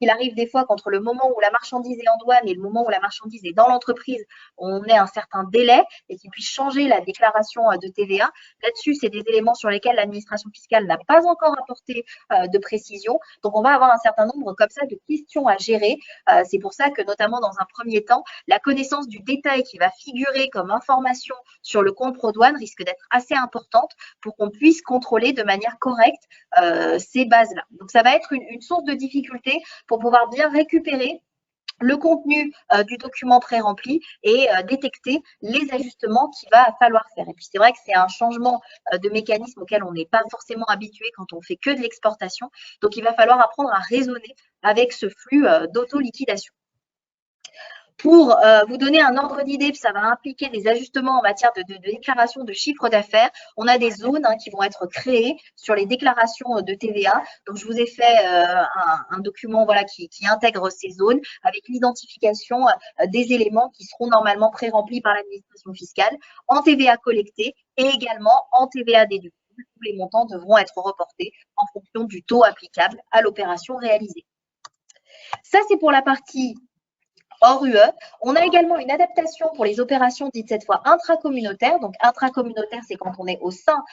Il arrive des fois qu'entre le moment où la marchandise est en douane et le moment où la marchandise est dans l'entreprise, on ait un certain délai et qu'il puisse changer la déclaration de TVA. Là-dessus, c'est des éléments sur lesquels l'administration fiscale n'a pas encore apporté de précision. Donc, on va avoir un certain nombre comme ça de questions à gérer. C'est pour ça que, notamment dans un premier temps, la connaissance du détail qui va figurer comme information sur le compte ProDouane risque d'être assez importante pour qu'on puisse contrôler de manière correcte ces bases-là. Donc, ça va être une source de difficulté pour pouvoir bien récupérer le contenu du document pré-rempli et détecter les ajustements qu'il va falloir faire. Et puis, c'est vrai que c'est un changement de mécanisme auquel on n'est pas forcément habitué quand on fait que de l'exportation. Donc, il va falloir apprendre à raisonner avec ce flux d'auto-liquidation. Pour vous donner un ordre d'idée, ça va impliquer des ajustements en matière de déclaration de chiffre d'affaires. On a des zones qui vont être créées sur les déclarations de TVA. Donc, je vous ai fait un document qui intègre ces zones avec l'identification des éléments qui seront normalement pré-remplis par l'administration fiscale en TVA collectée et également en TVA déductible. Tous les montants devront être reportés en fonction du taux applicable à l'opération réalisée. Ça, c'est pour la partie hors UE. On a également une adaptation pour les opérations dites cette fois intracommunautaires. Donc, intracommunautaire, c'est quand on est au sein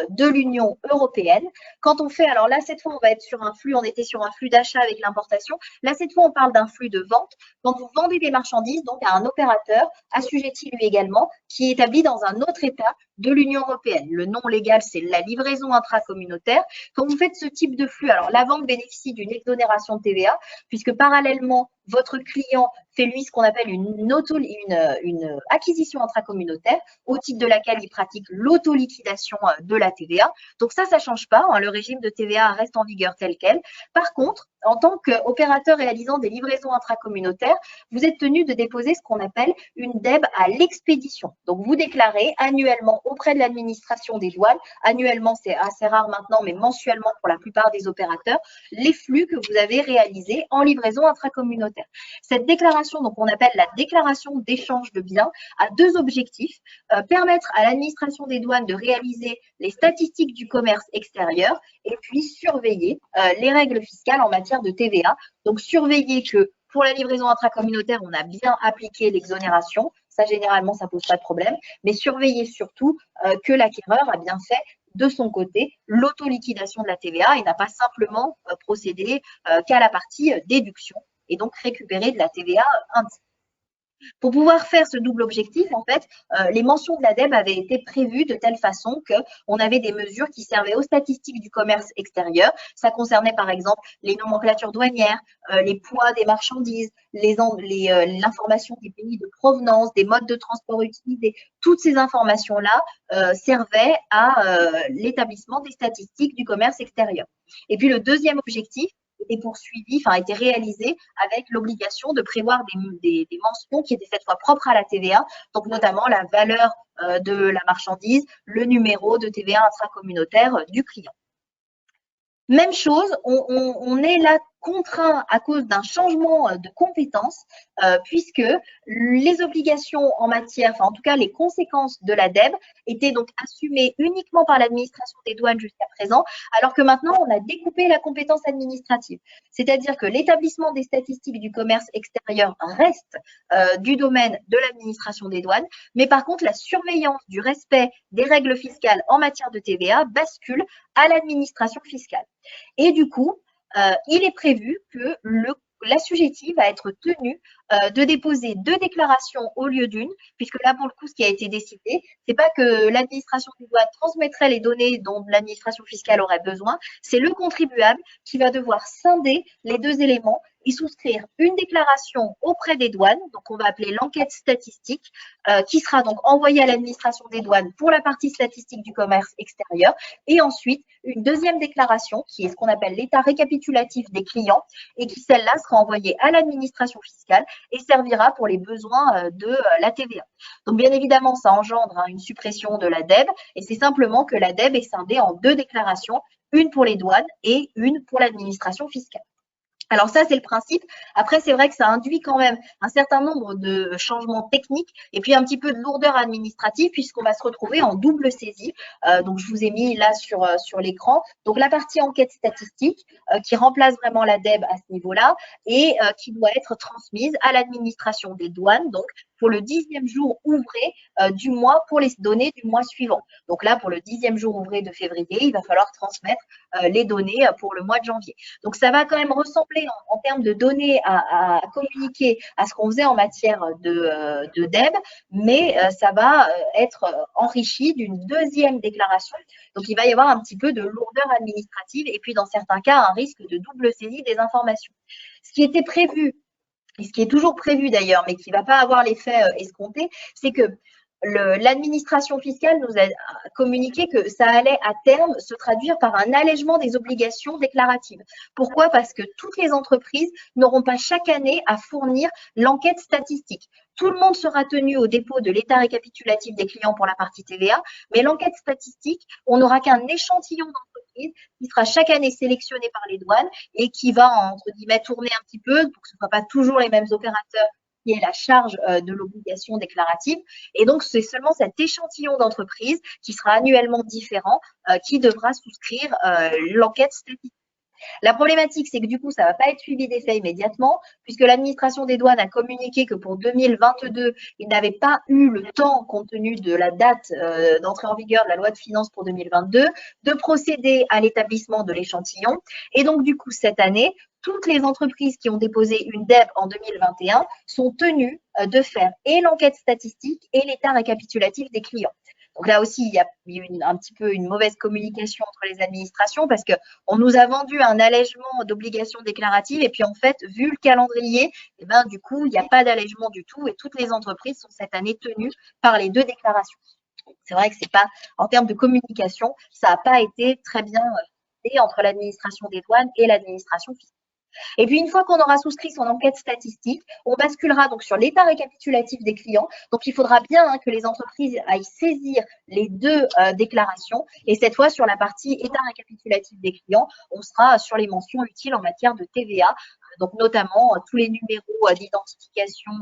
de l'Union européenne. Quand on fait, alors là, cette fois, on va être sur un flux, on était sur un flux d'achat avec l'importation. Là, cette fois, on parle d'un flux de vente. Quand vous vendez des marchandises, donc à un opérateur assujetti lui également, qui est établi dans un autre État de l'Union européenne. Le nom légal, c'est la livraison intracommunautaire. Quand vous faites ce type de flux, alors la banque bénéficie d'une exonération de TVA, puisque parallèlement, votre client fait lui ce qu'on appelle une acquisition intracommunautaire, au titre de laquelle il pratique l'autoliquidation de la TVA. Donc ça ne change pas, hein, le régime de TVA reste en vigueur tel quel. Par contre, en tant qu'opérateur réalisant des livraisons intracommunautaires, vous êtes tenu de déposer ce qu'on appelle une DEB à l'expédition. Donc vous déclarez annuellement auprès de l'administration des douanes, annuellement c'est assez rare maintenant, mais mensuellement pour la plupart des opérateurs, les flux que vous avez réalisés en livraison intracommunautaire. Cette déclaration, donc on appelle la déclaration d'échange de biens, a deux objectifs. Permettre à l'administration des douanes de réaliser les statistiques du commerce extérieur et puis surveiller les règles fiscales en matière de TVA. Donc surveiller que pour la livraison intracommunautaire, on a bien appliqué l'exonération. Ça, généralement, ça ne pose pas de problème. Mais surveiller surtout que l'acquéreur a bien fait de son côté l'autoliquidation de la TVA et n'a pas simplement procédé qu'à la partie déduction et donc récupérer de la TVA indirecte. Pour pouvoir faire ce double objectif, en fait, les mentions de la DEB avaient été prévues de telle façon qu'on avait des mesures qui servaient aux statistiques du commerce extérieur. Ça concernait par exemple les nomenclatures douanières, les poids des marchandises, l'information des pays de provenance, des modes de transport utilisés. Toutes ces informations-là servaient à l'établissement des statistiques du commerce extérieur. Et puis le deuxième objectif, était poursuivi, enfin, a été réalisé avec l'obligation de prévoir des mentions qui étaient cette fois propres à la TVA, donc notamment la valeur de la marchandise, le numéro de TVA intracommunautaire du client. Même chose, on est là contraint à cause d'un changement de compétences, puisque les obligations en matière, enfin en tout cas les conséquences de la DEB étaient donc assumées uniquement par l'administration des douanes jusqu'à présent, alors que maintenant on a découpé la compétence administrative. C'est-à-dire que l'établissement des statistiques du commerce extérieur reste du domaine de l'administration des douanes, mais par contre la surveillance du respect des règles fiscales en matière de TVA bascule à l'administration fiscale. Et du coup, il est prévu que l'assujetti va être tenu de déposer 2 déclarations au lieu d'une, puisque là, pour le coup, ce qui a été décidé, c'est pas que l'administration des douanes transmettrait les données dont l'administration fiscale aurait besoin, c'est le contribuable qui va devoir scinder les 2 éléments et souscrire une déclaration auprès des douanes, donc on va appeler l'enquête statistique, qui sera donc envoyée à l'administration des douanes pour la partie statistique du commerce extérieur, et ensuite une deuxième déclaration qui est ce qu'on appelle l'état récapitulatif des clients et qui celle-là sera envoyée à l'administration fiscale et servira pour les besoins de la TVA. Donc bien évidemment, ça engendre une suppression de la DEB et c'est simplement que la DEB est scindée en 2 déclarations, une pour les douanes et une pour l'administration fiscale. Alors ça, c'est le principe. Après, c'est vrai que ça induit quand même un certain nombre de changements techniques et puis un petit peu de lourdeur administrative puisqu'on va se retrouver en double saisie. Donc, je vous ai mis là sur l'écran. Donc, la partie enquête statistique qui remplace vraiment la DEB à ce niveau-là et qui doit être transmise à l'administration des douanes, donc pour le 10e jour ouvré du mois pour les données du mois suivant. Donc là, pour le 10e jour ouvré de février, il va falloir transmettre les données pour le mois de janvier. Donc, ça va quand même ressembler en termes de données à communiquer à ce qu'on faisait en matière de DEB, mais ça va être enrichi d'une deuxième déclaration. Donc, il va y avoir un petit peu de lourdeur administrative et puis, dans certains cas, un risque de double saisie des informations. Ce qui était prévu, et ce qui est toujours prévu d'ailleurs, mais qui ne va pas avoir l'effet escompté, c'est que l'administration fiscale nous a communiqué que ça allait à terme se traduire par un allègement des obligations déclaratives. Pourquoi? Parce que toutes les entreprises n'auront pas chaque année à fournir l'enquête statistique. Tout le monde sera tenu au dépôt de l'état récapitulatif des clients pour la partie TVA, mais l'enquête statistique, on n'aura qu'un échantillon d'entreprises qui sera chaque année sélectionné par les douanes et qui va, entre guillemets, tourner un petit peu pour que ce ne soit pas toujours les mêmes opérateurs qui aient la charge de l'obligation déclarative. Et donc, c'est seulement cet échantillon d'entreprises qui sera annuellement différent qui devra souscrire l'enquête statistique. La problématique, c'est que du coup, ça ne va pas être suivi d'effet immédiatement, puisque l'administration des douanes a communiqué que pour 2022, ils n'avaient pas eu le temps, compte tenu de la date d'entrée en vigueur de la loi de finances pour 2022, de procéder à l'établissement de l'échantillon. Et donc, du coup, cette année, toutes les entreprises qui ont déposé une DEB en 2021 sont tenues de faire et l'enquête statistique et l'état récapitulatif des clients. Donc là aussi, il y a eu un petit peu une mauvaise communication entre les administrations parce qu'on nous a vendu un allègement d'obligations déclaratives et puis en fait, vu le calendrier, eh ben, du coup, il n'y a pas d'allègement du tout et toutes les entreprises sont cette année tenues par les deux déclarations. C'est vrai que c'est pas, en termes de communication, ça n'a pas été très bien fait entre l'administration des douanes et l'administration fiscale. Et puis, une fois qu'on aura souscrit son enquête statistique, on basculera donc sur l'état récapitulatif des clients. Donc, il faudra bien que les entreprises aillent saisir les deux déclarations. Et cette fois, sur la partie état récapitulatif des clients, on sera sur les mentions utiles en matière de TVA. Donc, notamment tous les numéros d'identification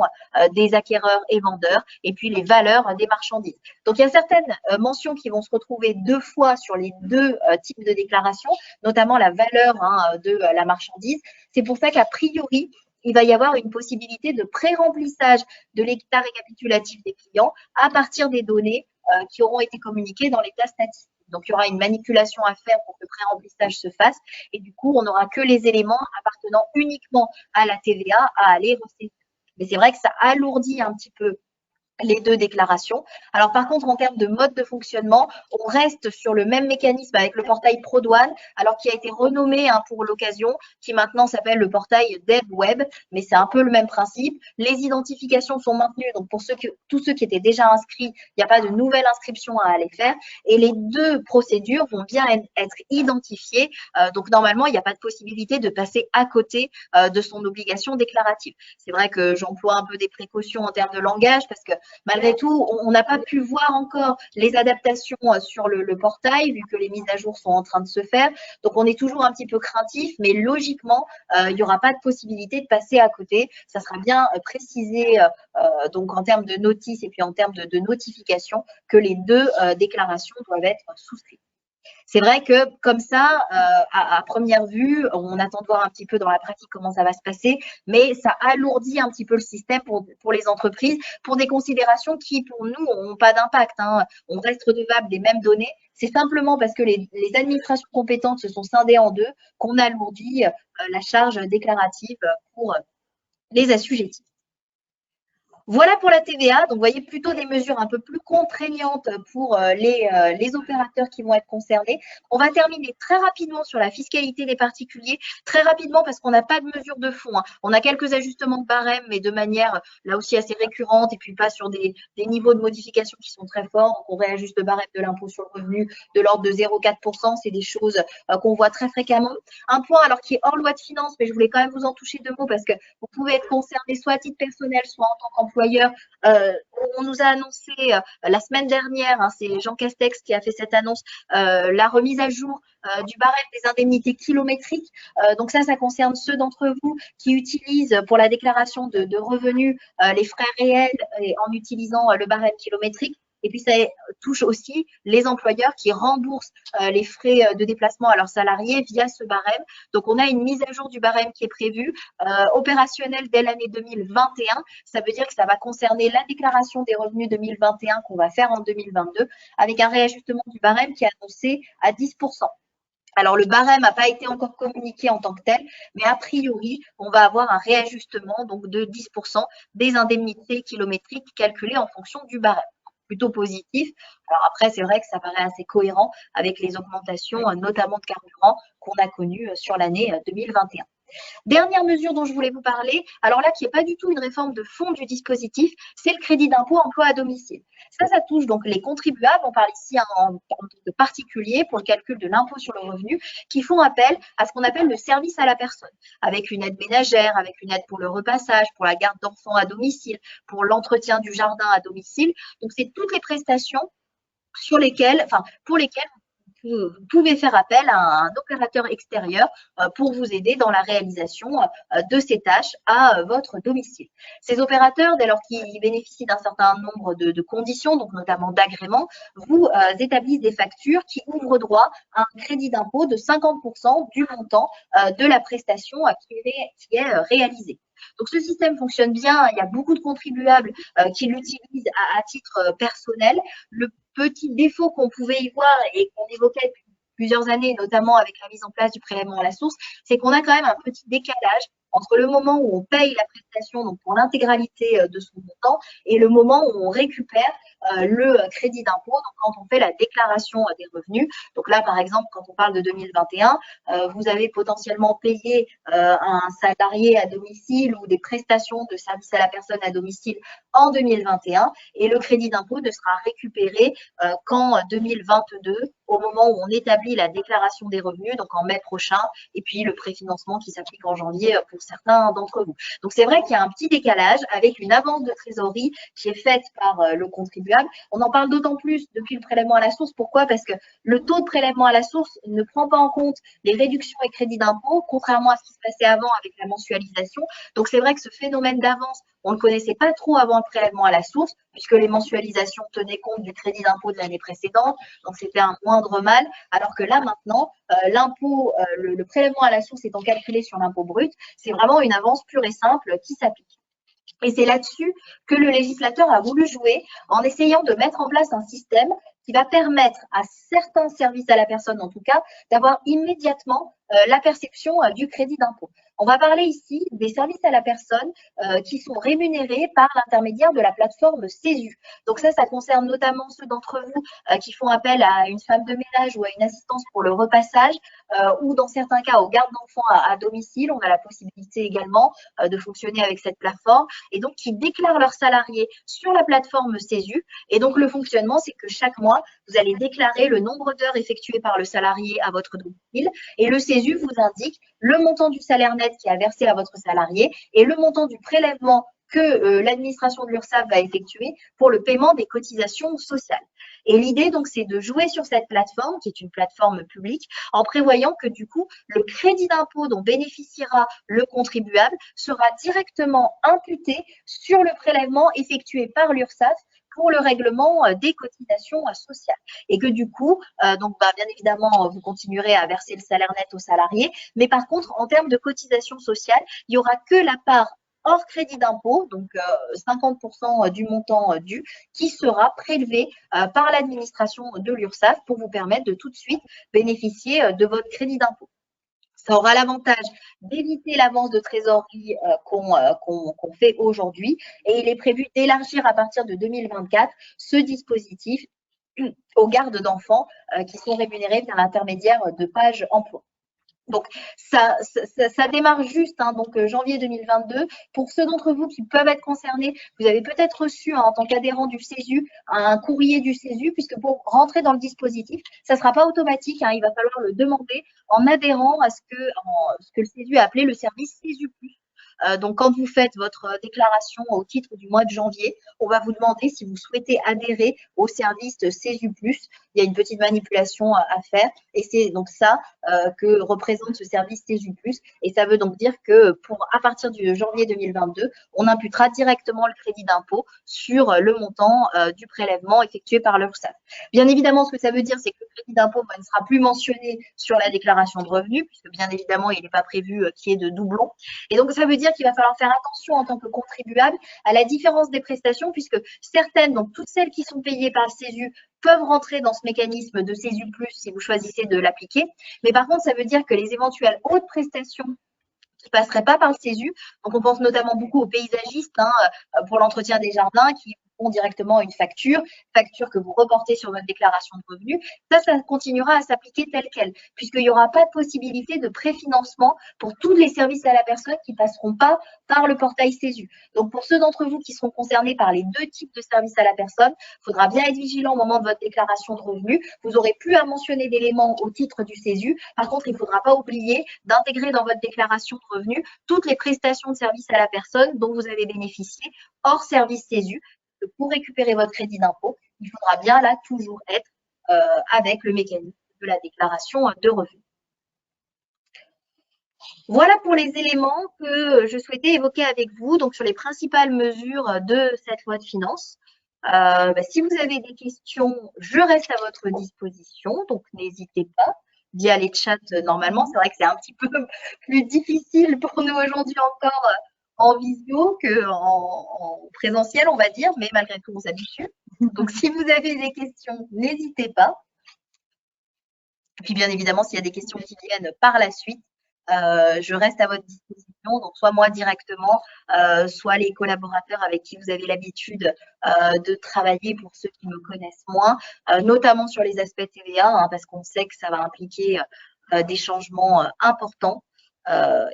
des acquéreurs et vendeurs et puis les valeurs des marchandises. Donc, il y a certaines mentions qui vont se retrouver deux fois sur les deux types de déclarations, notamment la valeur de la marchandise. C'est pour ça qu'a priori, il va y avoir une possibilité de pré-remplissage de l'état récapitulatif des clients à partir des données qui auront été communiquées dans l'état statistique. Donc, il y aura une manipulation à faire pour que le pré-remplissage se fasse. Et du coup, on n'aura que les éléments appartenant uniquement à la TVA à aller ressaisir. Mais c'est vrai que ça alourdit un petit peu les deux déclarations. Alors par contre, en termes de mode de fonctionnement, on reste sur le même mécanisme avec le portail ProDouane, alors qui a été renommé pour l'occasion, qui maintenant s'appelle le portail DevWeb, mais c'est un peu le même principe. Les identifications sont maintenues, donc pour tous ceux qui étaient déjà inscrits, il n'y a pas de nouvelle inscription à aller faire, et les deux procédures vont bien être identifiées, donc normalement, il n'y a pas de possibilité de passer à côté de son obligation déclarative. C'est vrai que j'emploie un peu des précautions en termes de langage, parce que malgré tout, on n'a pas pu voir encore les adaptations sur le portail, vu que les mises à jour sont en train de se faire. Donc, on est toujours un petit peu craintif, mais logiquement, il n'y aura pas de possibilité de passer à côté. Ça sera bien précisé donc en termes de notice et puis en termes de notification que les deux déclarations doivent être souscrites. C'est vrai que comme ça, à première vue, on attend de voir un petit peu dans la pratique comment ça va se passer, mais ça alourdit un petit peu le système pour les entreprises, pour des considérations qui, pour nous, n'ont pas d'impact. On reste redevable des mêmes données. C'est simplement parce que les administrations compétentes se sont scindées en deux qu'on alourdit la charge déclarative pour les assujettis. Voilà pour la TVA. Donc, vous voyez plutôt des mesures un peu plus contraignantes pour les opérateurs qui vont être concernés. On va terminer très rapidement sur la fiscalité des particuliers, très rapidement parce qu'on n'a pas de mesure de fond. On a quelques ajustements de barème, mais de manière là aussi assez récurrente et puis pas sur des niveaux de modification qui sont très forts. Donc, on réajuste le barème de l'impôt sur le revenu de l'ordre de 0,4%. C'est des choses qu'on voit très fréquemment. Un point alors qui est hors loi de finances, mais je voulais quand même vous en toucher deux mots parce que vous pouvez être concerné soit à titre personnel, soit en tant qu'employeur. On nous a annoncé la semaine dernière, c'est Jean Castex qui a fait cette annonce, la remise à jour du barème des indemnités kilométriques. Donc ça concerne ceux d'entre vous qui utilisent pour la déclaration de revenus les frais réels en utilisant le barème kilométrique. Et puis, ça touche aussi les employeurs qui remboursent les frais de déplacement à leurs salariés via ce barème. Donc, on a une mise à jour du barème qui est prévue, opérationnelle dès l'année 2021. Ça veut dire que ça va concerner la déclaration des revenus 2021 qu'on va faire en 2022, avec un réajustement du barème qui est annoncé à 10%. Alors, le barème n'a pas été encore communiqué en tant que tel, mais a priori, on va avoir un réajustement donc de 10% des indemnités kilométriques calculées en fonction du barème. Plutôt positif. Alors après, c'est vrai que ça paraît assez cohérent avec les augmentations, notamment de carburant, qu'on a connues sur l'année 2021. Dernière mesure dont je voulais vous parler, alors là, qui n'est pas du tout une réforme de fond du dispositif, c'est le crédit d'impôt emploi à domicile. Ça touche donc les contribuables, on parle ici en de particuliers pour le calcul de l'impôt sur le revenu, qui font appel à ce qu'on appelle le service à la personne, avec une aide ménagère, avec une aide pour le repassage, pour la garde d'enfants à domicile, pour l'entretien du jardin à domicile. Donc, c'est toutes les prestations pour lesquelles vous pouvez faire appel à un opérateur extérieur pour vous aider dans la réalisation de ces tâches à votre domicile. Ces opérateurs, dès lors qu'ils bénéficient d'un certain nombre de conditions, donc notamment d'agréments, vous établissent des factures qui ouvrent droit à un crédit d'impôt de 50% du montant de la prestation qui est réalisée. Donc, ce système fonctionne bien. Il y a beaucoup de contribuables qui l'utilisent à titre personnel. Le petit défaut qu'on pouvait y voir et qu'on évoquait depuis plusieurs années, notamment avec la mise en place du prélèvement à la source, c'est qu'on a quand même un petit décalage entre le moment où on paye la prestation, donc pour l'intégralité de son montant, et le moment où on récupère le crédit d'impôt, donc quand on fait la déclaration des revenus. Donc là, par exemple, quand on parle de 2021, vous avez potentiellement payé un salarié à domicile ou des prestations de service à la personne à domicile en 2021 et le crédit d'impôt ne sera récupéré qu'en 2022, au moment où on établit la déclaration des revenus, donc en mai prochain, et puis le préfinancement qui s'applique en janvier pour certains d'entre vous. Donc c'est vrai qu'il y a un petit décalage avec une avance de trésorerie qui est faite par le contribuable. On en parle d'autant plus depuis le prélèvement à la source. Pourquoi? Parce que le taux de prélèvement à la source ne prend pas en compte les réductions et crédits d'impôt, contrairement à ce qui se passait avant avec la mensualisation. Donc c'est vrai que ce phénomène d'avance, on ne le connaissait pas trop avant le prélèvement à la source, puisque les mensualisations tenaient compte du crédit d'impôt de l'année précédente, donc c'était un moindre mal, alors que là maintenant, l'impôt, le prélèvement à la source étant calculé sur l'impôt brut, c'est vraiment une avance pure et simple qui s'applique. Et c'est là-dessus que le législateur a voulu jouer en essayant de mettre en place un système qui va permettre à certains services à la personne, en tout cas, d'avoir immédiatement la perception du crédit d'impôt. On va parler ici des services à la personne qui sont rémunérés par l'intermédiaire de la plateforme CESU. Donc ça concerne notamment ceux d'entre vous qui font appel à une femme de ménage ou à une assistance pour le repassage ou dans certains cas aux gardes d'enfants à domicile. On a la possibilité également de fonctionner avec cette plateforme et donc qui déclarent leurs salariés sur la plateforme CESU. Et donc le fonctionnement, c'est que chaque mois, vous allez déclarer le nombre d'heures effectuées par le salarié à votre domicile et le CESU vous indique le montant du salaire net qui est versé à votre salarié et le montant du prélèvement que l'administration de l'URSSAF va effectuer pour le paiement des cotisations sociales. Et l'idée, donc, c'est de jouer sur cette plateforme, qui est une plateforme publique, en prévoyant que, du coup, le crédit d'impôt dont bénéficiera le contribuable sera directement imputé sur le prélèvement effectué par l'URSSAF pour le règlement des cotisations sociales. Et que du coup, bien évidemment, vous continuerez à verser le salaire net aux salariés, mais par contre, en termes de cotisations sociales, il n'y aura que la part hors crédit d'impôt, donc 50% du montant dû, qui sera prélevé par l'administration de l'URSSAF pour vous permettre de tout de suite bénéficier de votre crédit d'impôt. Ça aura l'avantage d'éviter l'avance de trésorerie qu'on fait aujourd'hui et il est prévu d'élargir à partir de 2024 ce dispositif aux gardes d'enfants qui sont rémunérés par l'intermédiaire de Page Emploi. Donc, ça démarre juste, donc janvier 2022. Pour ceux d'entre vous qui peuvent être concernés, vous avez peut-être reçu en tant qu'adhérent du CESU un courrier du CESU, puisque pour rentrer dans le dispositif, ça ne sera pas automatique, il va falloir le demander en adhérant à ce que le CESU a appelé le service CESU+. Donc, quand vous faites votre déclaration au titre du mois de janvier, on va vous demander si vous souhaitez adhérer au service CESU+. Il y a une petite manipulation à faire et c'est donc ça que représente ce service CESU+. Et ça veut donc dire que à partir du janvier 2022, on imputera directement le crédit d'impôt sur le montant du prélèvement effectué par l'URSSAF. Bien évidemment, ce que ça veut dire, c'est que le crédit d'impôt ne sera plus mentionné sur la déclaration de revenus, puisque bien évidemment, il n'est pas prévu qu'il y ait de doublons. Et donc, ça veut dire qu'il va falloir faire attention en tant que contribuable à la différence des prestations, puisque certaines, donc toutes celles qui sont payées par le CESU, peuvent rentrer dans ce mécanisme de CESU+, si vous choisissez de l'appliquer. Mais par contre, ça veut dire que les éventuelles hautes prestations qui ne passeraient pas par le CESU, donc on pense notamment beaucoup aux paysagistes pour l'entretien des jardins qui font directement une facture que vous reportez sur votre déclaration de revenus. Ça continuera à s'appliquer tel quel, puisqu'il n'y aura pas de possibilité de préfinancement pour tous les services à la personne qui ne passeront pas par le portail CESU. Donc, pour ceux d'entre vous qui seront concernés par les deux types de services à la personne, il faudra bien être vigilant au moment de votre déclaration de revenus. Vous n'aurez plus à mentionner d'éléments au titre du CESU. Par contre, il ne faudra pas oublier d'intégrer dans votre déclaration de revenus toutes les prestations de services à la personne dont vous avez bénéficié hors service CESU. Pour récupérer votre crédit d'impôt, il faudra bien là toujours être avec le mécanisme peu la déclaration de revenus. Voilà pour les éléments que je souhaitais évoquer avec vous, donc sur les principales mesures de cette loi de finances. Si vous avez des questions, je reste à votre disposition, donc n'hésitez pas via les chats normalement. C'est vrai que c'est un petit peu plus difficile pour nous aujourd'hui encore en visio qu'en présentiel, on va dire, mais malgré tout, on s'habitue. Donc, si vous avez des questions, n'hésitez pas. Et puis, bien évidemment, s'il y a des questions qui viennent par la suite, je reste à votre disposition, donc soit moi directement, soit les collaborateurs avec qui vous avez l'habitude de travailler pour ceux qui me connaissent moins, notamment sur les aspects TVA, hein, parce qu'on sait que ça va impliquer des changements importants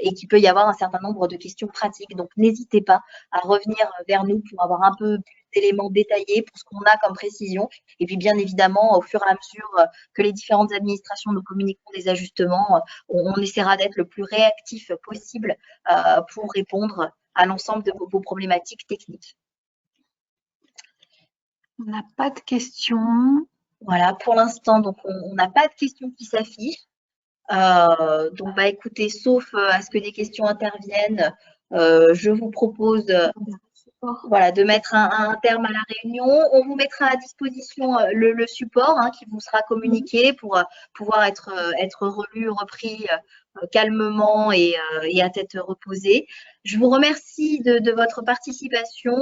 et qu'il peut y avoir un certain nombre de questions pratiques. Donc, n'hésitez pas à revenir vers nous pour avoir un peu plus d'éléments détaillés pour ce qu'on a comme précision. Et puis, bien évidemment, au fur et à mesure que les différentes administrations nous communiqueront des ajustements, on essaiera d'être le plus réactif possible pour répondre à l'ensemble de vos problématiques techniques. On n'a pas de questions. Voilà, pour l'instant, donc on n'a pas de questions qui s'affichent. Donc, écoutez, sauf à ce que des questions interviennent, je vous propose de mettre un terme à la réunion. On vous mettra à disposition le support qui vous sera communiqué pour pouvoir être relu, repris calmement et à tête reposée. Je vous remercie de votre participation,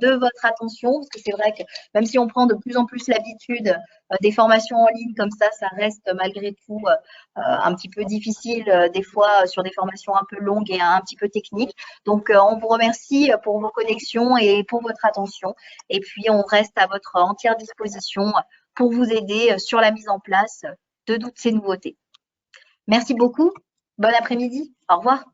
de votre attention, parce que c'est vrai que même si on prend de plus en plus l'habitude des formations en ligne comme ça reste malgré tout un petit peu difficile des fois sur des formations un peu longues et un petit peu techniques. Donc, on vous remercie pour vos connexions et pour votre attention. Et puis, on reste à votre entière disposition pour vous aider sur la mise en place de toutes ces nouveautés. Merci beaucoup. Bon après-midi. Au revoir.